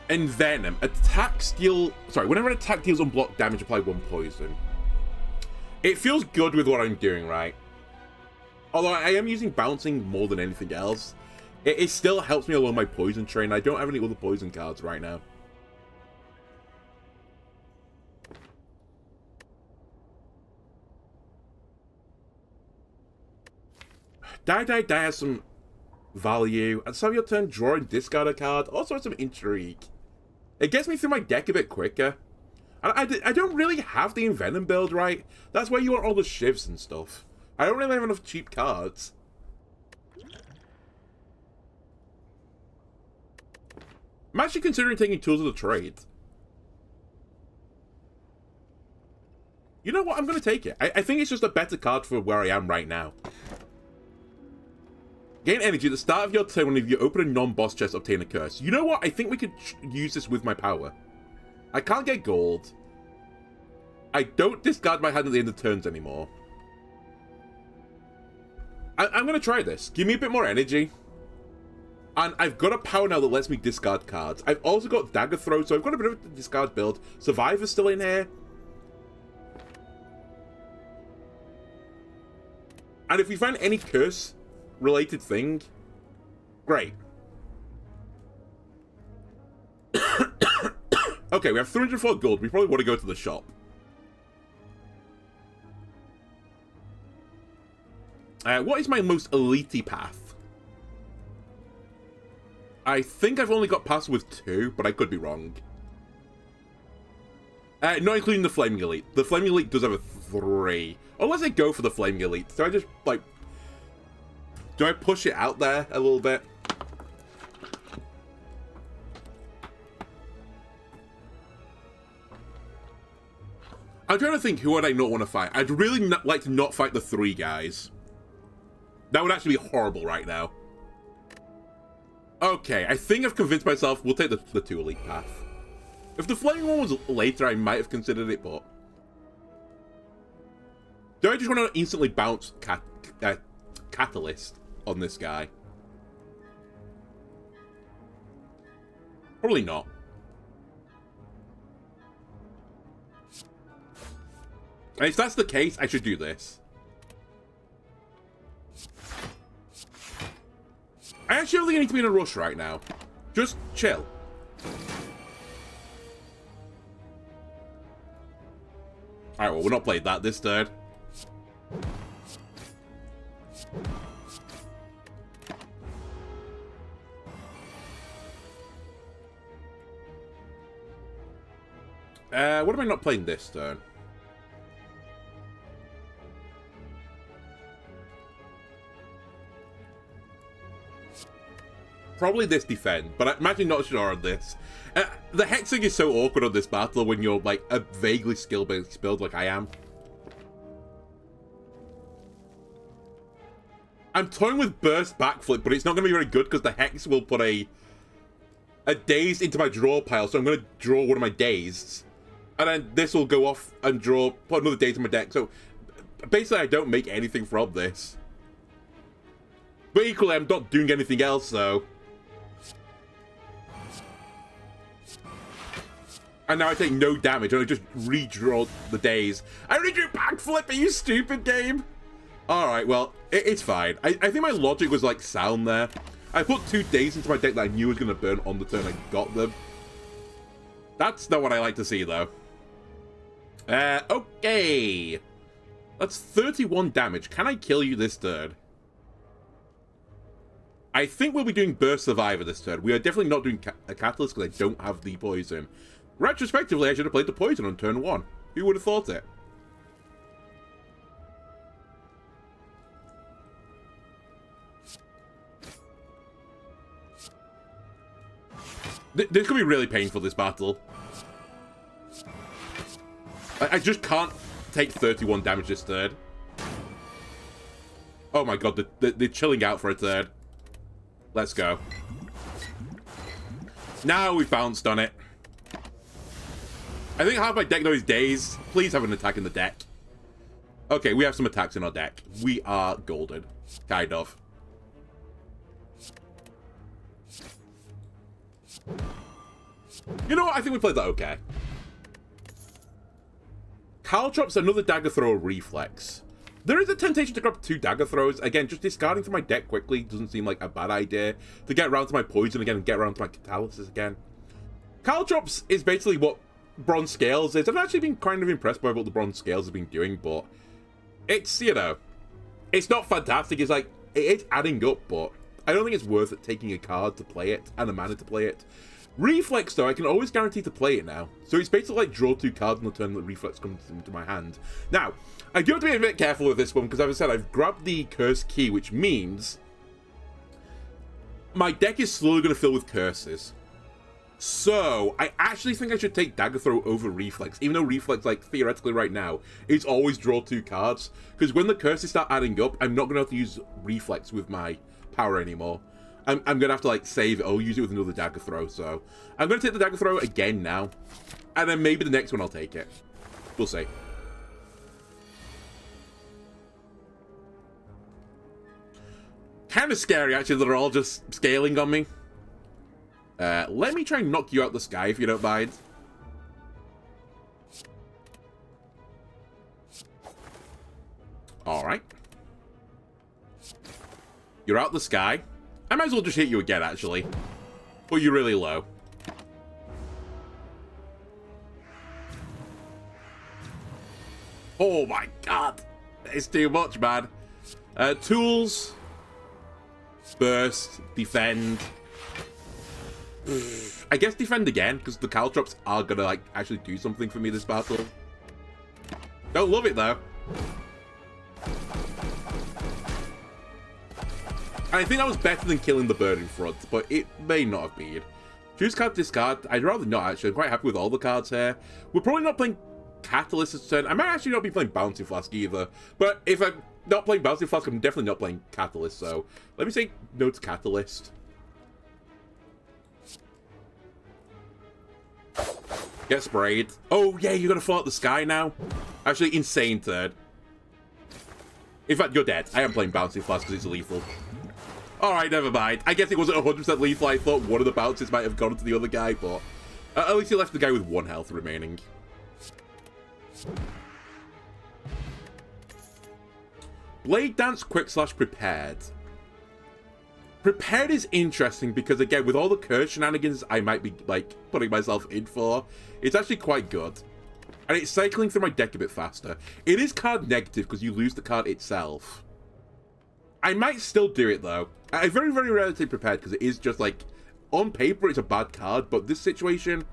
Envenom. Attack deal... Sorry, whenever an attack deals unblocked damage, apply 1 poison. It feels good with what I'm doing, right? Although I am using bouncing more than anything else. It still helps me along my poison train. I don't have any other poison cards right now. Die has some value. At the start of your turn, draw and discard a card. Also has some intrigue. It gets me through my deck a bit quicker. And I don't really have the Envenom build, right? That's why you want all the shivs and stuff. I don't really have enough cheap cards. I'm actually considering taking Tools of the Trade. You know what? I'm going to take it. I think it's just a better card for where I am right now. Gain energy at the start of your turn when you open a non-boss chest, obtain a curse. You know what? I think we could use this with my power. I can't get gold. I don't discard my hand at the end of turns anymore. I'm going to try this. Give me a bit more energy. And I've got a power now that lets me discard cards. I've also got Dagger Throw, so I've got a bit of a discard build. Survivor's still in here. And if we find any curse related thing, great. Okay, we have 304 gold. We probably want to go to the shop. What is my most elite path? I think I've only got past with 2, but I could be wrong. Not including the Flaming Elite. The Flaming Elite does have a 3. Unless I go for the Flaming Elite. So I just, like... Do I push it out there a little bit? I'm trying to think who would I not want to fight. I'd really like to not fight the 3 guys. That would actually be horrible right now. Okay, I think I've convinced myself we'll take the 2 elite path. If the flaming one was later, I might have considered it, but... Do I just want to instantly bounce Catalyst on this guy? Probably not. And if that's the case, I should do this. I actually don't think I need to be in a rush right now. Just chill. Alright, well, we're not playing that this turn. What am I not playing this turn? Probably this defend, but I'm actually not sure on this. The hexing is so awkward on this battle when you're like a vaguely skill-based build like I am. I'm toying with burst backflip, but it's not going to be very good because the hex will put a daze into my draw pile, so I'm going to draw one of my dazed. And then this will go off and put another daze in my deck. So basically I don't make anything from this. But equally I'm not doing anything else, so... And now I take no damage, and I just redraw the days. I redrew backflip, are you stupid, game? Alright, well, it's fine. I think my logic was, like, sound there. I put 2 days into my deck that I knew was going to burn on the turn I got them. That's not what I like to see, though. Okay. That's 31 damage. Can I kill you this turn? I think we'll be doing Burst Survivor this turn. We are definitely not doing a Catalyst because I don't have the poison. Retrospectively, I should have played the poison on turn 1. Who would have thought it? This could be really painful, this battle. I just can't take 31 damage this turn. Oh my god, they're chilling out for a turn. Let's go. Now we've bounced on it. I think half my deck though is dazed. Please have an attack in the deck. Okay, we have some attacks in our deck. We are golden. Kind of. You know what? I think we played that okay. Caltrops, another dagger throw reflex. There is a temptation to grab 2 dagger throws. Again, just discarding from my deck quickly doesn't seem like a bad idea. To get around to my poison again and get around to my catalysis again. Caltrops is basically what Bronze Scales is. I've actually been kind of impressed by what the Bronze Scales have been doing, but it's, you know, it's not fantastic. It's like, it's adding up, but I don't think it's worth it taking a card to play it and a mana to play it. Reflex, though, I can always guarantee to play it now. So it's basically like draw 2 cards on the turn that Reflex comes into my hand. Now, I do have to be a bit careful with this one, because as I said, I've grabbed the Curse Key, which means my deck is slowly going to fill with curses. So, I actually think I should take Dagger Throw over Reflex, even though Reflex, like, theoretically right now, is always draw 2 cards. Because when the curses start adding up, I'm not going to have to use Reflex with my power anymore. I'm going to have to, like, save it or use it with another Dagger Throw, so... I'm going to take the Dagger Throw again now. And then maybe the next one I'll take it. We'll see. Kind of scary, actually, that they're all just scaling on me. Let me try and knock you out the sky, if you don't mind. Alright. You're out the sky. I might as well just hit you again, actually. Put you really low. Oh my god. It's too much, man. Tools. Burst. Defend. I guess defend again, because the Caltrops are gonna, like, actually do something for me this battle. Don't love it, though. I think that was better than killing the bird in front, but it may not have been. Choose card, discard. I'd rather not, actually. I'm quite happy with all the cards here. We're probably not playing Catalyst this turn. I might actually not be playing Bouncy Flask either. But if I'm not playing Bouncy Flask, I'm definitely not playing Catalyst. So let me say no to Catalyst. Get sprayed. Oh, yeah, you're going to fall out the sky now? Actually, insane turn. In fact, you're dead. I am playing Bouncy Flask because it's lethal. Alright, never mind. I guess it wasn't 100% lethal. I thought one of the bounces might have gone to the other guy, but at least he left the guy with 1 health remaining. Blade Dance Quick Slash Prepared. Prepared is interesting because, again, with all the curse shenanigans I might be, like, putting myself in for, it's actually quite good. And it's cycling through my deck a bit faster. It is card negative because you lose the card itself. I might still do it, though. I very, very rarely take Prepared because it is just, like, on paper, it's a bad card, but this situation...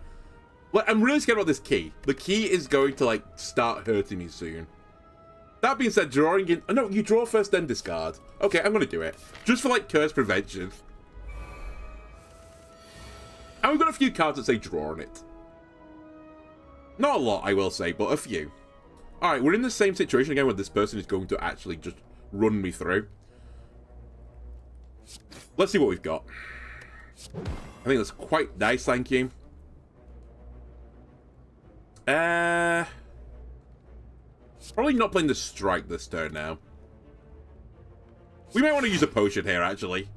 Like, I'm really scared about this key. The key is going to, like, start hurting me soon. That being said, drawing in... Oh, no, you draw first, then discard. Okay, I'm going to do it. Just for, like, curse prevention. And we've got a few cards that say draw on it. Not a lot, I will say, but a few. Alright, we're in the same situation again where this person is going to actually just run me through. Let's see what we've got. I think that's quite nice, thank you. Probably not playing the strike this turn now. We might want to use a potion here, actually.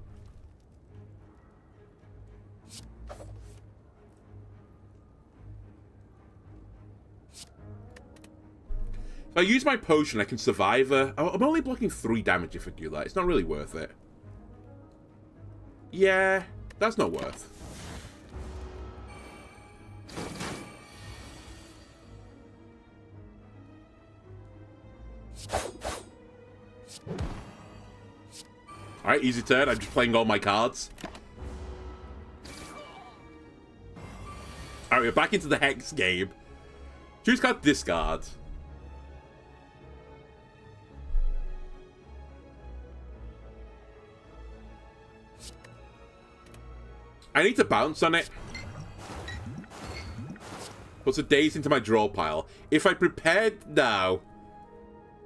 If I use my potion, I can survive her. I'm only blocking 3 damage if I do that. It's not really worth it. Yeah, that's not worth. Alright, easy turn. I'm just playing all my cards. Alright, we're back into the Hex game. Choose card, discard. I need to bounce on it. Puts a daze into my draw pile. If I prepared now,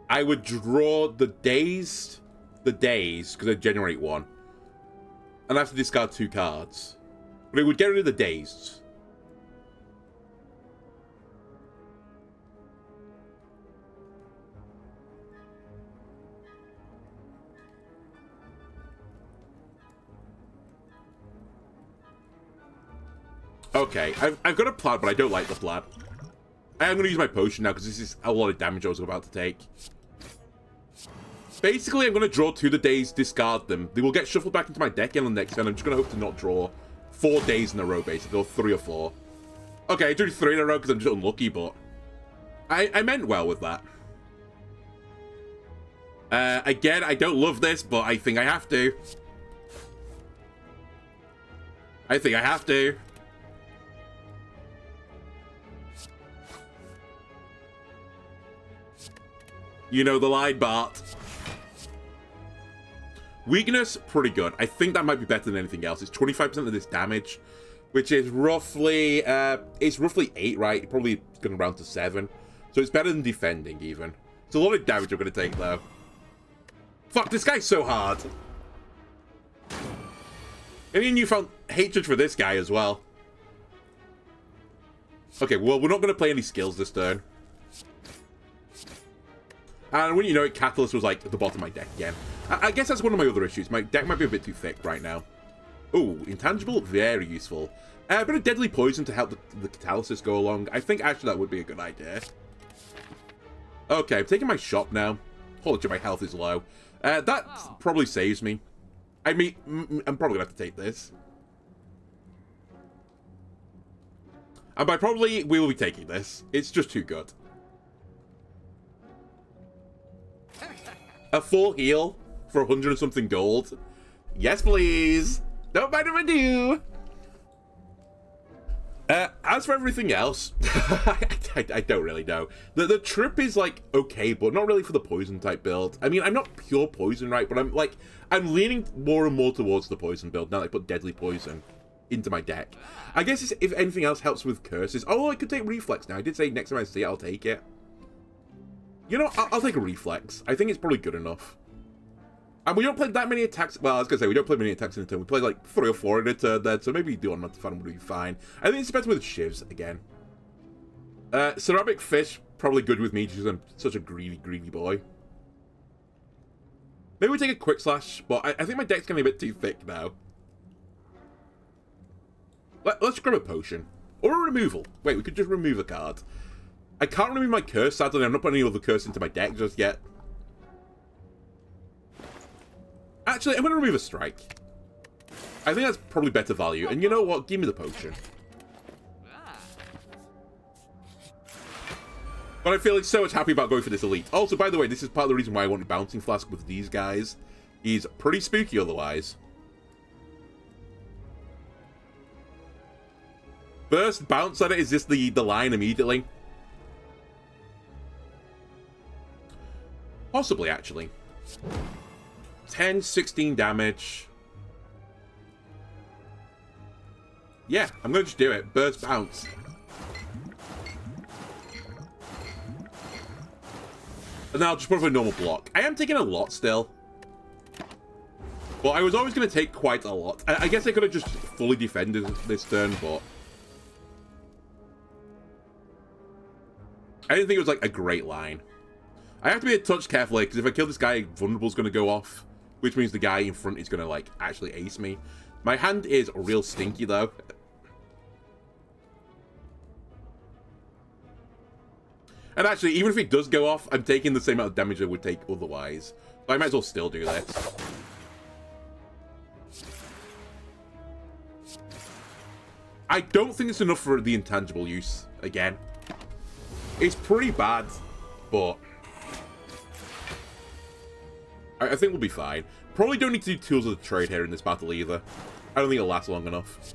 I would draw the daze, because I generate 1. And I have to discard 2 cards. But it would get rid of the dazed. Okay, I've got a plan, but I don't like the plan. I'm going to use my potion now, because this is a lot of damage I was about to take. Basically, I'm going to draw 2 the days, discard them. They will get shuffled back into my deck in the next turn. I'm just going to hope to not draw 4 days in a row, basically, or 3 or 4. Okay, I drew 3 in a row because I'm just unlucky, but I meant well with that. Again, I don't love this, but I think I have to. I think I have to. You know the line, Bart. Weakness, pretty good. I think that might be better than anything else. It's 25% of this damage, which is roughly, it's roughly 8, right? Probably going to round to 7. So it's better than defending, even. It's a lot of damage I'm going to take, though. Fuck, this guy's so hard. Any newfound hatred for this guy as well. Okay, well, we're not going to play any skills this turn. And when you know it, Catalyst was like at the bottom of my deck again. I guess that's one of my other issues. My deck might be a bit too thick right now. Oh, intangible, very useful. A bit of deadly poison to help the Catalysis go along. I think actually that would be a good idea. Okay, I'm taking my shot now. Holy shit, my health is low. That probably saves me. I mean, I'm probably gonna have to take this. And by probably, we will be taking this. It's just too good. A full heal for 100 and something gold. Yes, please. Don't mind if I do. As for everything else, I don't really know. The trip is like okay, but not really for the poison type build. I mean, I'm not pure poison, right? But I'm leaning more and more towards the poison build now that I put deadly poison into my deck. I guess if anything else helps with curses. Oh, I could take reflex now. I did say next time I see it, I'll take it. You know, I'll take a reflex. I think it's probably good enough. And we don't play that many attacks. Well, I was going to say, we don't play many attacks in a turn. We play like 3 or 4 in a turn there, so maybe do on that fun would be fine. I think it's better with shivs again. Ceramic fish, probably good with me because I'm such a greedy boy. Maybe we take a quick slash, but I think my deck's getting a bit too thick now. Let's grab a potion. Or a removal. Wait, we could just remove a card. I can't remove my curse, sadly. I'm not putting any other curse into my deck just yet. Actually, I'm going to remove a strike. I think that's probably better value. And you know what? Give me the potion. But I feel like so much happy about going for this elite. Also, by the way, this is part of the reason why I wanted Bouncing Flask with these guys. He's pretty spooky otherwise. Burst bounce at it, is this the line immediately? Possibly, actually. 10, 16 damage. Yeah, I'm going to just do it. Burst bounce. And now I'll just put up a normal block. I am taking a lot still. But I was always going to take quite a lot. I guess I could have just fully defended this turn, but... I didn't think it was, like, a great line. I have to be a touch careful, because if I kill this guy, Vulnerable's going to go off. Which means the guy in front is going to, like, actually ace me. My hand is real stinky, though. And actually, even if he does go off, I'm taking the same amount of damage I would take otherwise. So I might as well still do this. I don't think it's enough for the intangible use, again. It's pretty bad, but... I think we'll be fine. Probably don't need to do Tools of the Trade here in this battle either. I don't think it'll last long enough.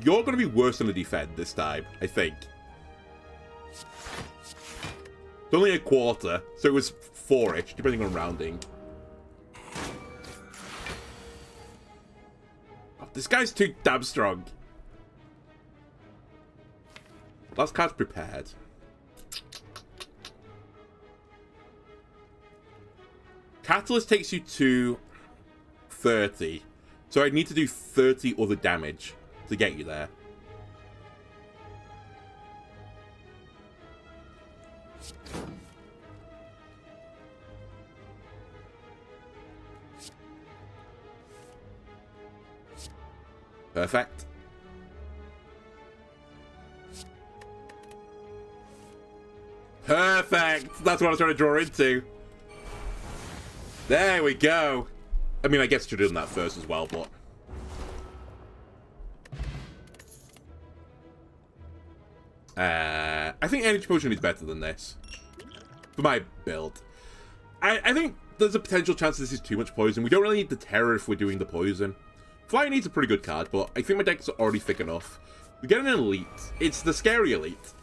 You're going to be worse than a defend this time, I think. It's only a quarter, so it was 4-ish, depending on rounding. Oh, this guy's too damn strong. Last card's prepared. Catalyst takes you to 30. So I need to do 30 other damage to get you there. Perfect. Perfect! That's what I was trying to draw into. There we go. I mean, I guess I should have done that first as well, but... I think Energy Potion is better than this. For my build. I think there's a potential chance this is too much poison. We don't really need the Terror if we're doing the poison. Fire needs a pretty good card, but I think my deck's already thick enough. We get an elite. It's the scary elite.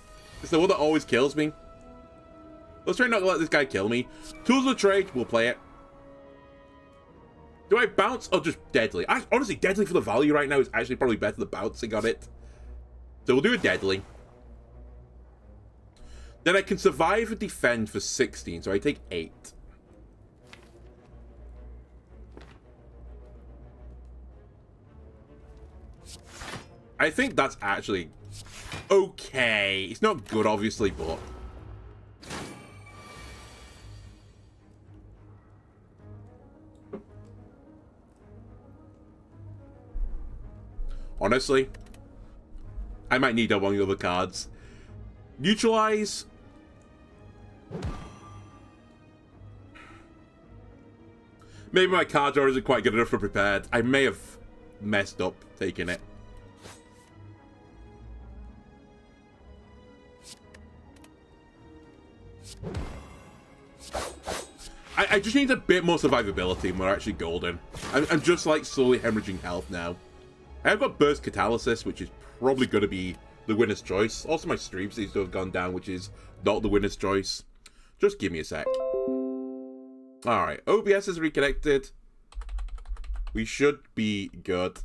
It's the one that always kills me. Let's try not to let this guy kill me. Tools of the Trade, we'll play it. Do I bounce or just Deadly? Honestly, Deadly for the value right now is actually probably better than bouncing on it. So we'll do a Deadly. Then I can survive and defend for 16, so I take 8. I think that's actually okay. It's not good, obviously, but... Honestly, I might need that one of the other cards. Neutralize. Maybe my card draw isn't quite good enough for prepared. I may have messed up taking it. I just need a bit more survivability and we're actually golden. I'm just like slowly hemorrhaging health now. I've got Burst Catalysis, which is probably going to be the winner's choice. Also, my stream seems to have gone down, which is not the winner's choice. Just give me a sec. Alright, OBS is reconnected. We should be good.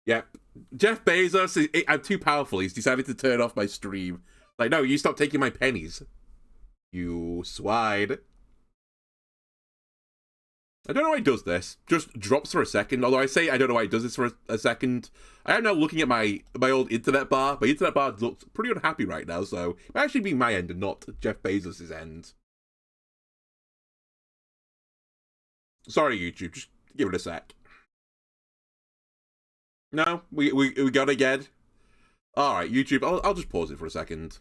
Yep. Jeff Bezos, I'm too powerful. He's decided to turn off my stream. Like, no, you stop taking my pennies. You swine. I don't know why he does this. Just drops for a second. Although I say I don't know why he does this for a second. I am now looking at my old internet bar. My internet bar looks pretty unhappy right now, so it might actually be my end and not Jeff Bezos' end. Sorry, YouTube. Just give it a sec. No? We got it again? Alright, YouTube. I'll just pause it for a second.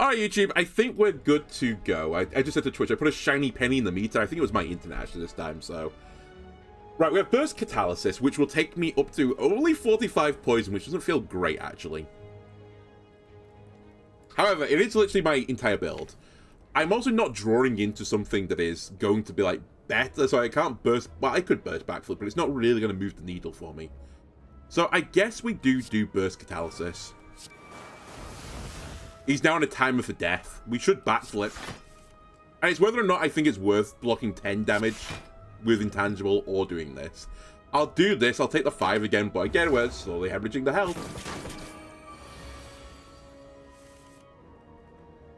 Alright, YouTube, I think we're good to go. I just said to Twitch, I put a shiny penny in the meter. I think it was my internet actually this time, so... Right, we have Burst Catalysis, which will take me up to only 45 poison, which doesn't feel great, actually. However, it is literally my entire build. I'm also not drawing into something that is going to be, like, better, so I can't burst... Well, I could burst backflip, but it's not really going to move the needle for me. So I guess we do Burst Catalysis. He's now in a timer for death. We should backflip. And it's whether or not I think it's worth blocking 10 damage with Intangible or doing this. I'll do this. I'll take the 5 again, but again, we're slowly hemorrhaging the health.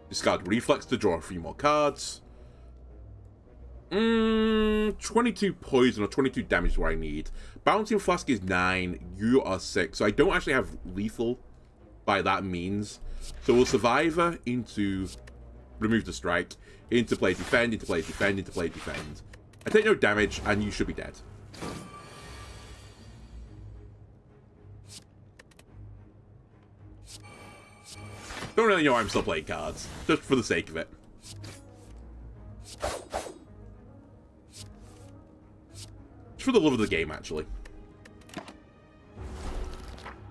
Discard Reflex to draw a few more cards. 22 poison or 22 damage is what I need. Bouncing Flask is 9. You are 6. So I don't actually have lethal by that means. So we'll Survivor into remove the strike, into play defend, into play defend, into play defend. I take no damage, and you should be dead. Don't really know why I'm still playing cards, just for the sake of it. Just for the love of the game, actually.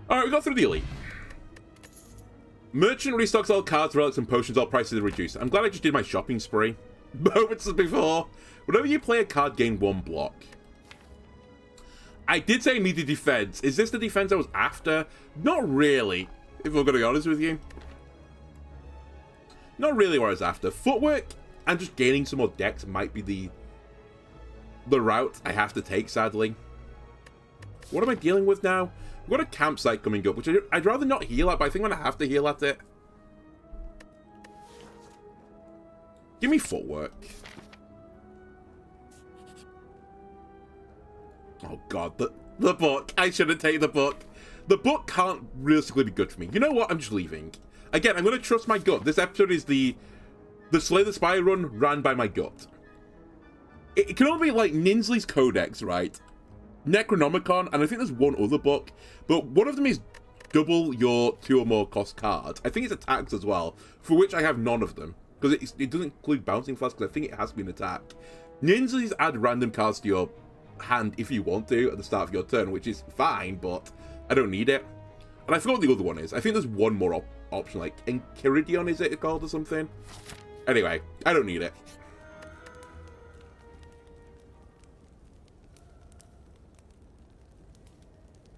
Alright, we got through the elite. Merchant restocks all cards, relics, and potions, all prices are reduced. I'm glad I just did my shopping spree. Moments before. Whenever you play a card, gain 1 block. I did say I needed defense. Is this the defense I was after? Not really, if we're going to be honest with you. Not really what I was after. Footwork and just gaining some more decks might be the route I have to take, sadly. What am I dealing with now? We've got a campsite coming up, which I'd rather not heal at, but I think I'm going to have to heal at it. Give me footwork. Oh god, the book. I shouldn't take the book. The book can't realistically be good for me. You know what? I'm just leaving. Again, I'm going to trust my gut. This episode is the Slay the Spire run ran by my gut. It can only be like Ninsley's Codex, right? Necronomicon, and I think there's one other book, but one of them is double your 2 or more cost cards. I think it's attacks as well, for which I have none of them, because it doesn't include Bouncing Flask, because I think it has to be an attack. Ninsley's add random cards to your hand if you want to at the start of your turn, which is fine, but I don't need it. And I forgot what the other one is. I think there's one more option, like Enchiridion, is it called, or something? Anyway, I don't need it.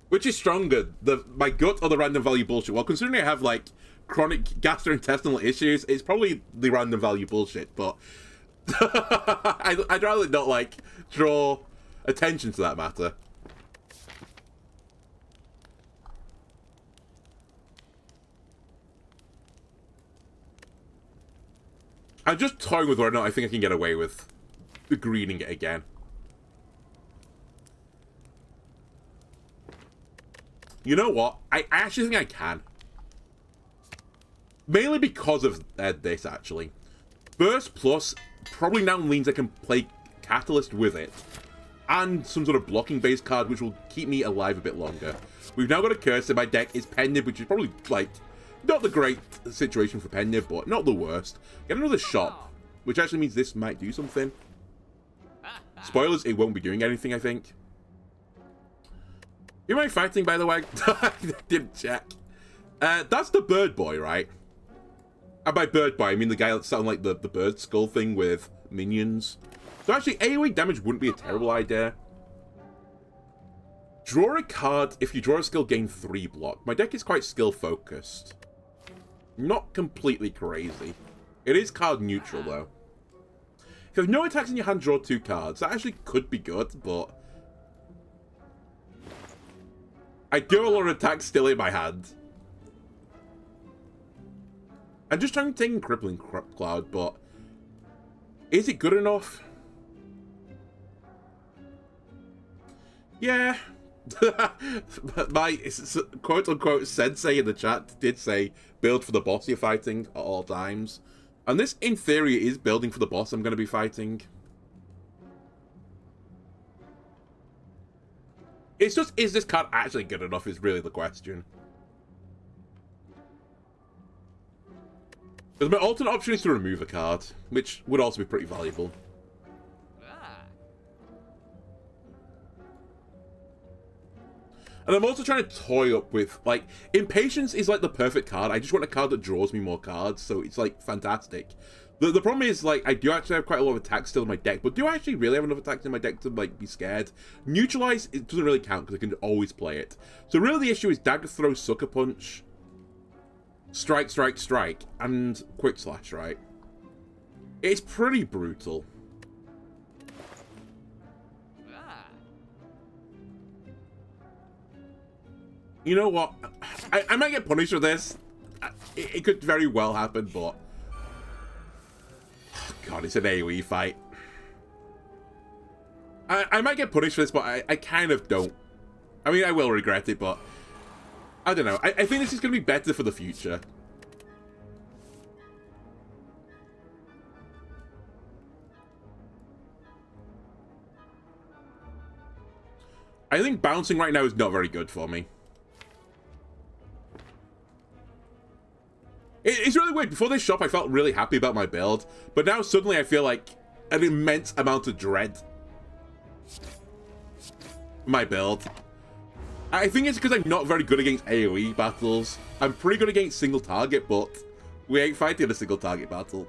Which is stronger, my gut or the random value bullshit? Well, considering I have, like, chronic gastrointestinal issues, it's probably the random value bullshit, but I'd rather not, like, draw attention to that matter. I'm just toying with whether or not I think I can get away with greening it again. You know what? I actually think I can. Mainly because of this, actually. Burst Plus probably now means I can play Catalyst with it. And some sort of blocking-based card, which will keep me alive a bit longer. We've now got a Curse in my deck. It's Pendib, which is probably, like, not the great situation for Pendib, but not the worst. Get another Shop, which actually means this might do something. Spoilers, it won't be doing anything, I think. Who am I fighting, by the way? I didn't check. That's the bird boy, right? And by bird boy, I mean the guy that sounds like the bird skull thing with minions. So actually, AoE damage wouldn't be a terrible idea. Draw a card. If you draw a skill, gain 3 block. My deck is quite skill-focused. Not completely crazy. It is card neutral, though. If you have no attacks in your hand, draw 2 cards. That actually could be good, but I do have a lot of attacks still in my hand. I'm just trying to take Crippling Cloud, but is it good enough? Yeah. My quote-unquote sensei in the chat did say, build for the boss you're fighting at all times. And this, in theory, is building for the boss I'm going to be fighting. It's just, is this card actually good enough is really the question. Because my alternate option is to remove a card, which would also be pretty valuable. And I'm also trying to toy up with, like, Impatience is like the perfect card. I just want a card that draws me more cards, so it's like fantastic. The problem is, like, I do actually have quite a lot of attacks still in my deck, but do I actually really have enough attacks in my deck to, like, be scared? Neutralize, it doesn't really count because I can always play it. So really the issue is Dagger Throw, Sucker Punch, Strike, Strike, Strike, and Quick Slash, right? It's pretty brutal. You know what? I might get punished for this. It could very well happen, but... God, it's an AoE fight. I might get punished for this, but I kind of don't. I mean, I will regret it, but... I don't know. I think this is going to be better for the future. I think bouncing right now is not very good for me. It's really weird. Before this shop, I felt really happy about my build, but now suddenly I feel like an immense amount of dread. My build. I think it's because I'm not very good against AoE battles. I'm pretty good against single target, but we ain't fighting a single target battle.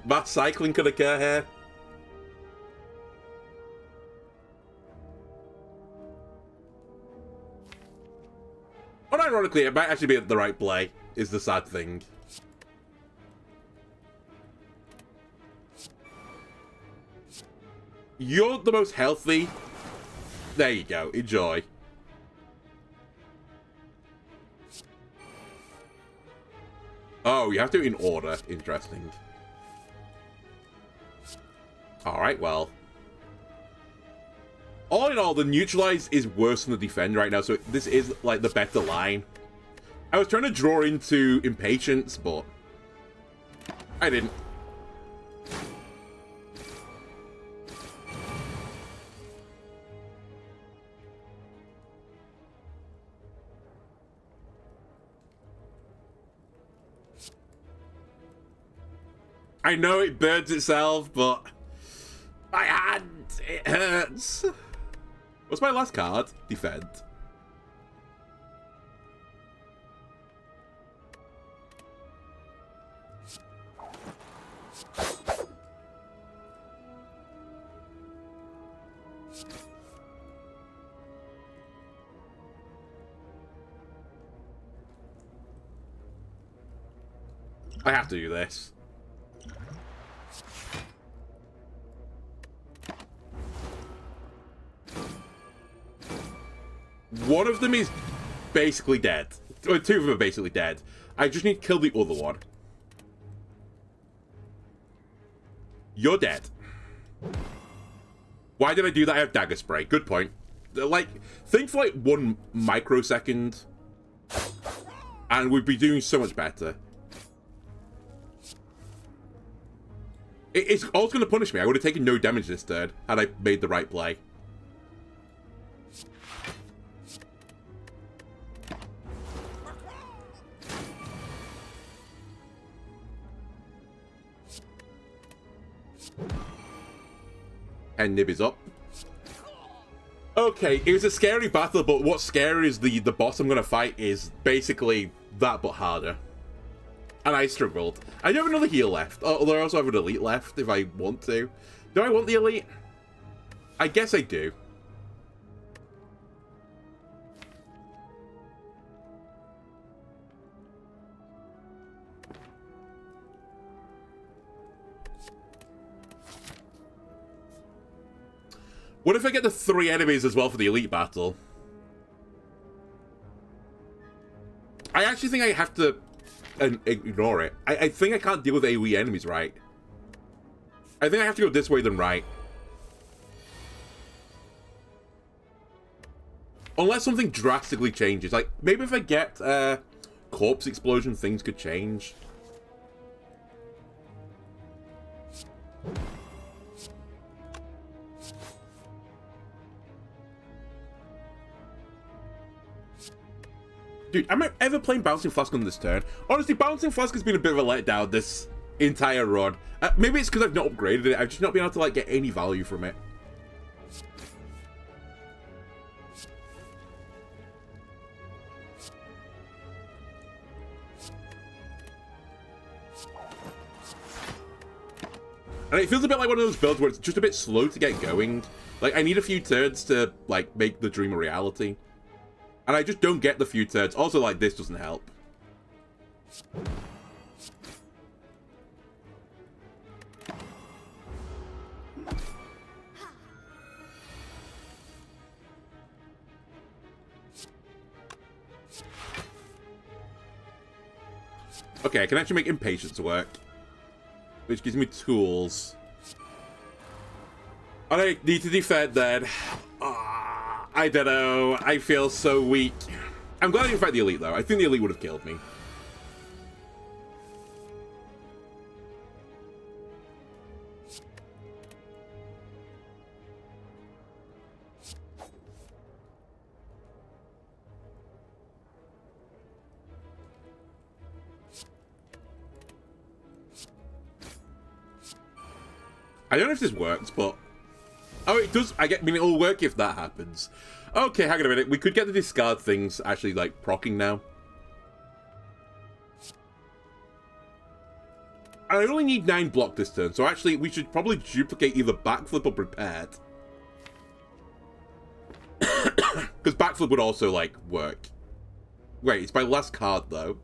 Mass cycling could occur here. Unironically, it might actually be the right play, is the sad thing. You're the most healthy. There you go, enjoy. Oh, you have to in order. Interesting. Alright, well. All in all, the neutralize is worse than the defend right now, so this is, like, the better line. I was trying to draw into Impatience, but I didn't. I know it burns itself, but my hand, it hurts. What's my last card? Defend. I have to do this. One of them is basically dead. Or two of them are basically dead. I just need to kill the other one. You're dead. Why did I do that? I have dagger spray. Good point. Like, think for like 1 microsecond, and we'd be doing so much better. It's also going to punish me. I would have taken no damage this turn had I made the right play. And Nib is up. Okay, it was a scary battle, but what's scary is the boss I'm going to fight is basically that, but harder. And I struggled. I do have another heal left, although I also have an elite left if I want to. Do I want the elite? I guess I do. What if I get the 3 enemies as well for the elite battle? I actually think I have to ignore it. I think I can't deal with AoE enemies right. I think I have to go this way than right. Unless something drastically changes. Like, maybe if I get corpse explosion, things could change. Dude, am I ever playing Bouncing Flask on this turn? Honestly, Bouncing Flask has been a bit of a letdown this entire run. Maybe it's because I've not upgraded it. I've just not been able to, like, get any value from it. And it feels a bit like one of those builds where it's just a bit slow to get going. Like, I need a few turns to, like, make the dream a reality. And I just don't get the few turns. Also, like, this doesn't help. Okay, I can actually make Impatience work. Which gives me tools. And I need to defend then. I don't know. I feel so weak. I'm glad I didn't fight the elite, though. I think the elite would have killed me. I don't know if this works, but... Oh, it does. I mean, it'll work if that happens. Okay, hang on a minute. We could get the discard things actually, like, proccing now. I only need 9 block this turn, so actually, we should probably duplicate either Backflip or Prepared. Because Backflip would also, like, work. Wait, it's my last card, though.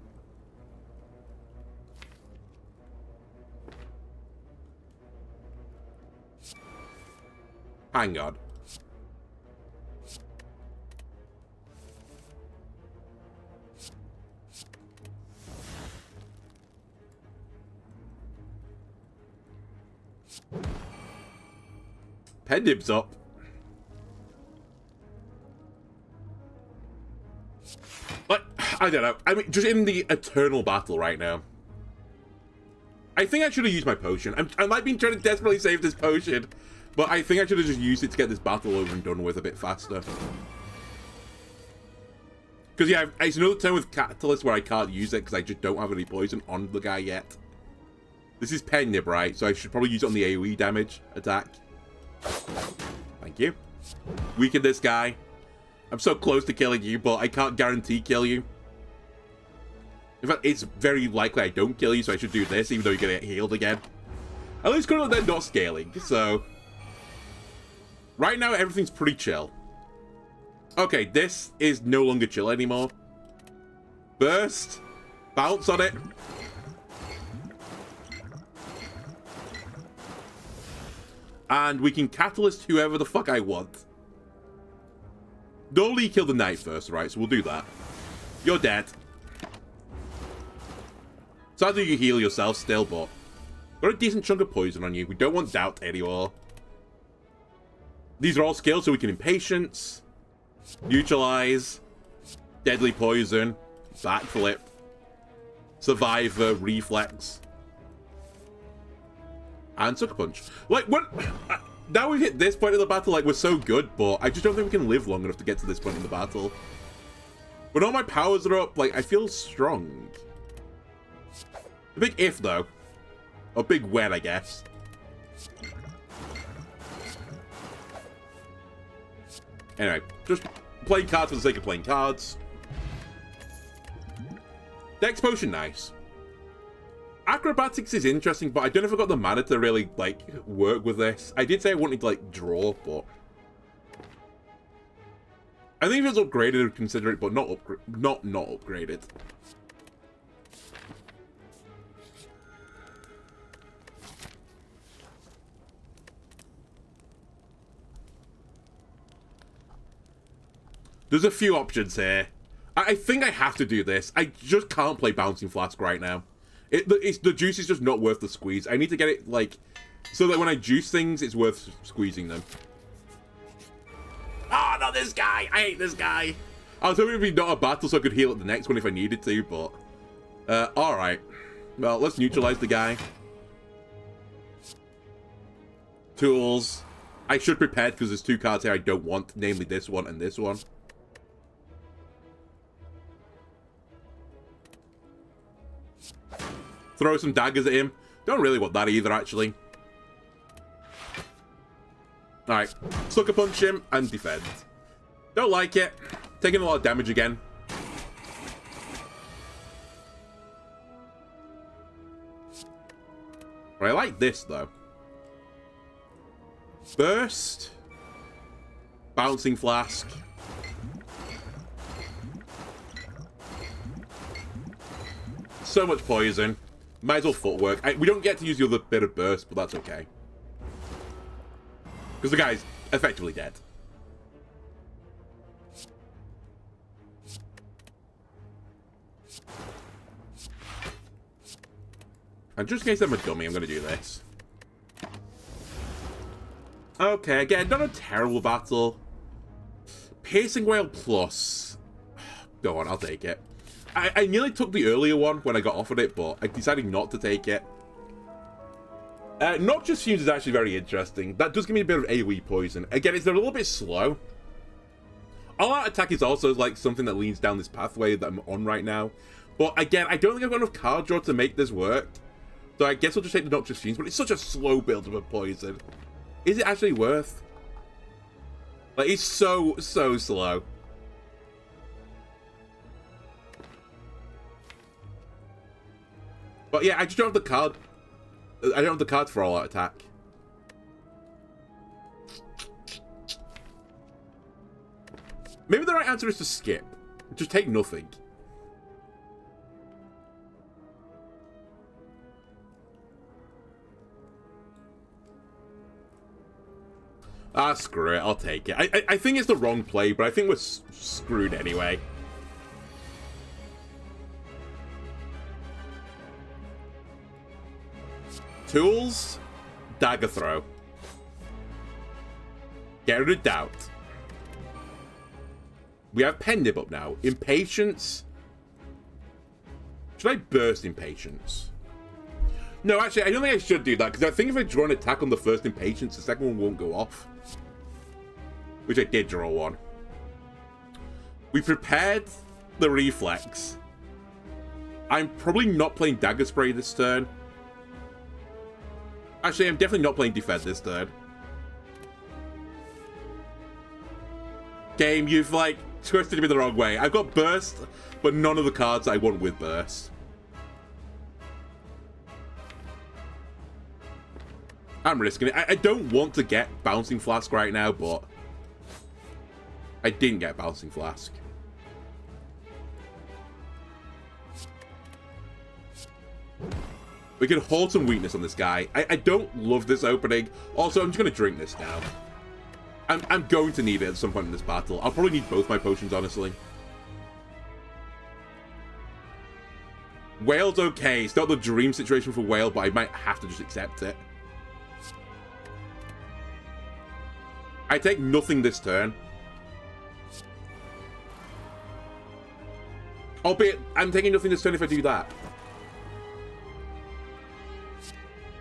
Hang on. Pendib's up. But, I don't know. I mean, just in the eternal battle right now. I think I should have used my potion. I might be trying to desperately save this potion. But I think I should have just used it to get this battle over and done with a bit faster. Because, yeah, it's another turn with Catalyst where I can't use it because I just don't have any poison on the guy yet. This is Pen-Nib, right? So I should probably use it on the AoE damage attack. Thank you. Weaken this guy. I'm so close to killing you, but I can't guarantee kill you. In fact, it's very likely I don't kill you, so I should do this, even though you're going to get healed again. At least currently they're not scaling, so... Right now, everything's pretty chill. Okay, this is no longer chill anymore. Burst. Bounce on it. And we can Catalyst whoever the fuck I want. Normally kill the knight first, right? So we'll do that. You're dead. Sadly, you heal yourself still, but... Got a decent chunk of poison on you. We don't want doubt anymore. These are all skills, so we can Impatience, Neutralize, Deadly Poison, Backflip, Survivor, Reflex, and Sucker Punch. Like, what? Now we've hit this point of the battle, like, we're so good, but I just don't think we can live long enough to get to this point in the battle. When all my powers are up, like, I feel strong. A big if, though. A big when, I guess. Anyway, just playing cards for the sake of playing cards. Dex Potion, nice. Acrobatics is interesting, but I don't know if I got the mana to really, like, work with this. I did say I wanted to, like, draw, but... I think if it's upgraded, I would consider it, but not upgraded. There's a few options here. I think I have to do this. I just can't play Bouncing Flask right now. The juice is just not worth the squeeze. I need to get it, like, so that when I juice things, it's worth squeezing them. Ah, not this guy! I hate this guy! I was hoping it'd be not a battle so I could heal at the next one if I needed to, but... alright. Well, let's neutralize the guy. Tools. I should prepare because there's 2 cards here I don't want, namely this one and this one. Throw some daggers at him. Don't really want that either, actually. Alright. Sucker punch him and defend. Don't like it. Taking a lot of damage again. I like this, though. Burst. Bouncing Flask. So much poison. Might as well footwork. We don't get to use the other bit of burst, but that's okay. Because the guy's effectively dead. And just in case I'm a dummy, I'm going to do this. Okay, again, not a terrible battle. Piercing Whale Plus. Go on, I'll take it. I nearly took the earlier one when I got offered it, but I decided not to take it. Noxious Fumes is actually very interesting. That does give me a bit of AoE poison. Again, it's a little bit slow. All-out attack is also like something that leans down this pathway that I'm on right now. But again, I don't think I've got enough card draw to make this work. So I guess I'll just take the Noxious Fumes, but it's such a slow build of a poison. Is it actually worth? Like, it's so slow. But yeah, I just don't have the card. I don't have the card for all-out attack. Maybe the right answer is to skip. Just take nothing. Ah, screw it. I'll take it. I think it's the wrong play, but I think we're screwed anyway. Tools, dagger throw. Get rid of doubt. We have pen nib up now. Impatience. Should I burst impatience? No, actually, I don't think I should do that, because I think if I draw an attack on the first impatience, the second one won't go off. Which I did draw one. We prepared the reflex. I'm probably not playing dagger spray this turn. Actually, I'm definitely not playing defend this turn. Game, you've, like, twisted me the wrong way. I've got burst, but none of the cards I want with burst. I'm risking it. I don't want to get Bouncing Flask right now, but I didn't get Bouncing Flask. We can hold some weakness on this guy. I don't love this opening. Also, I'm just going to drink this now. I'm going to need it at some point in this battle. I'll probably need both my potions, honestly. Whale's okay. It's not the dream situation for Whale, but I might have to just accept it. I take nothing this turn. Albeit, I'm taking nothing this turn if I do that.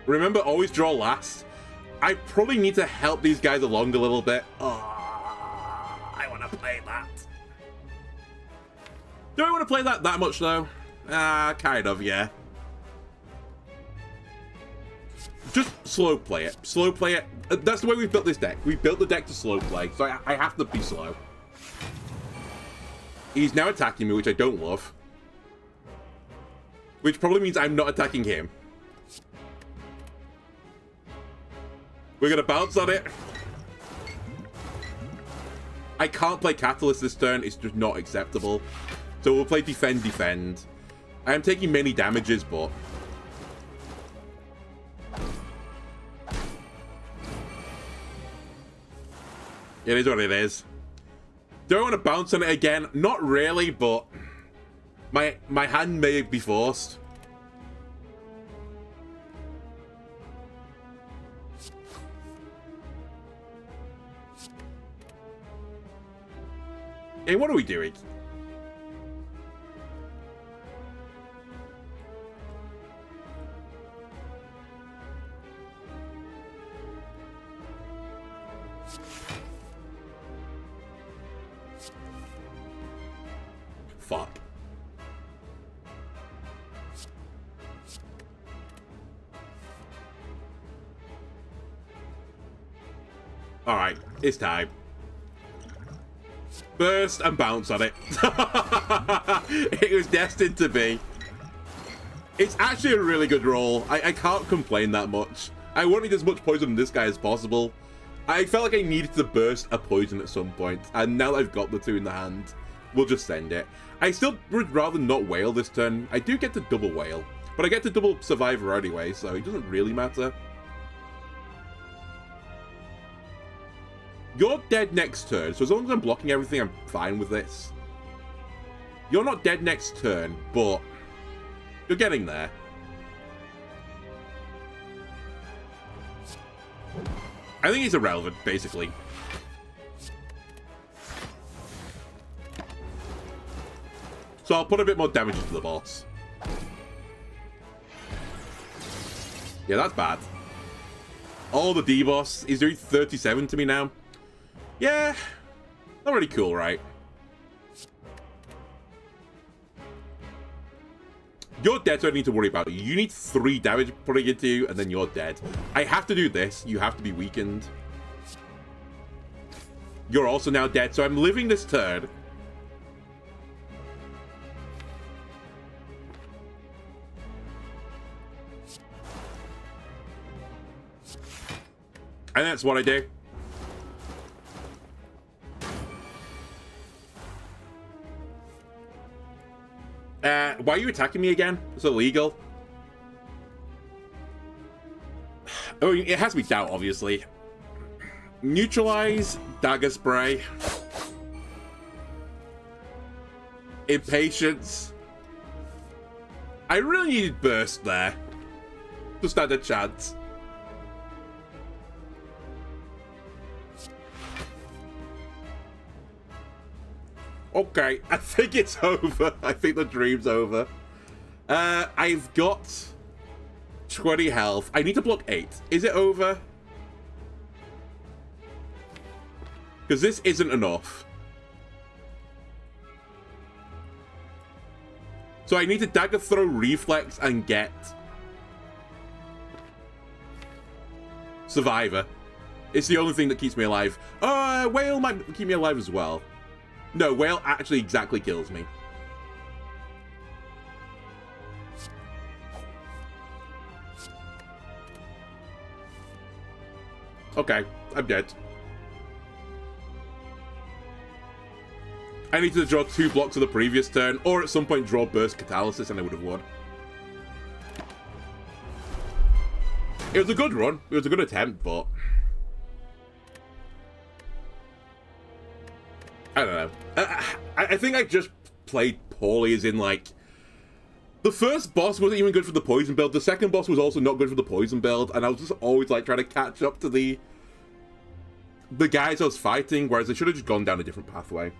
Remember, always draw last. I probably need to help these guys along a little bit. Oh, I want to play that. Do I want to play that much, though? Kind of, yeah. Just slow play it. Slow play it. That's the way we've built this deck. We've built the deck to slow play, so I have to be slow. He's now attacking me, which I don't love. Which probably means I'm not attacking him. We're going to bounce on it. I can't play Catalyst this turn. It's just not acceptable. So we'll play Defend, Defend. I am taking many damages, but... it is what it is. Do I want to bounce on it again? Not really, but my hand may be forced. Hey, what are we doing? Fuck. Alright, it's time. Burst and bounce on it. It was destined to be. It's actually a really good roll. I can't complain that much. I wanted as much poison in this guy as possible. I felt like I needed to burst a poison at some point, and now that I've got the two in the hand, we'll just send it. I still would rather not whale this turn. I do get to double whale, but I get to double survivor anyway, so it doesn't really matter. You're dead next turn, so as long as I'm blocking everything, I'm fine with this. You're not dead next turn, but you're getting there. I think he's irrelevant, basically. So I'll put a bit more damage into the boss. Yeah, that's bad. Oh, the D-boss is doing 37 to me now. Yeah, not really cool, right? You're dead, so I don't need to worry about it. You need 3 damage putting into you, and then you're dead. I have to do this. You have to be weakened. You're also now dead, so I'm living this turn. And that's what I do. Why are you attacking me again? It's illegal. Oh, it has to be doubt, obviously. Neutralize, dagger spray. Impatience. I really needed burst there. Just had a chance. Okay, I think it's over. I think the dream's over. I've got 20 health. I need to block 8. Is it over? Because this isn't enough. So I need to dagger throw reflex and get survivor. It's the only thing that keeps me alive. Whale might keep me alive as well. No, whale actually exactly kills me. Okay, I'm dead. I need to draw 2 blocks of the previous turn, or at some point draw burst catalysis and I would have won. It was a good run. It was a good attempt, but I don't know. I think I just played poorly, as in, like, the first boss wasn't even good for the poison build. The second boss was also not good for the poison build, and I was just always, like, trying to catch up to the guys I was fighting, whereas I should have just gone down a different pathway.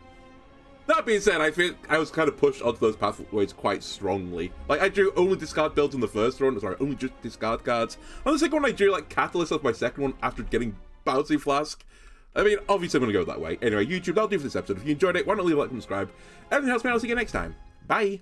That being said, I think I was kind of pushed onto those pathways quite strongly. Like, I drew only discard builds in the first run. Sorry, only just discard cards. On the second one, I drew, like, Catalyst as my second one after getting Bouncy Flask. I mean, obviously I'm going to go that way. Anyway, YouTube, that'll do for this episode. If you enjoyed it, why not leave a like and subscribe? Everything else, man, I'll see you next time. Bye!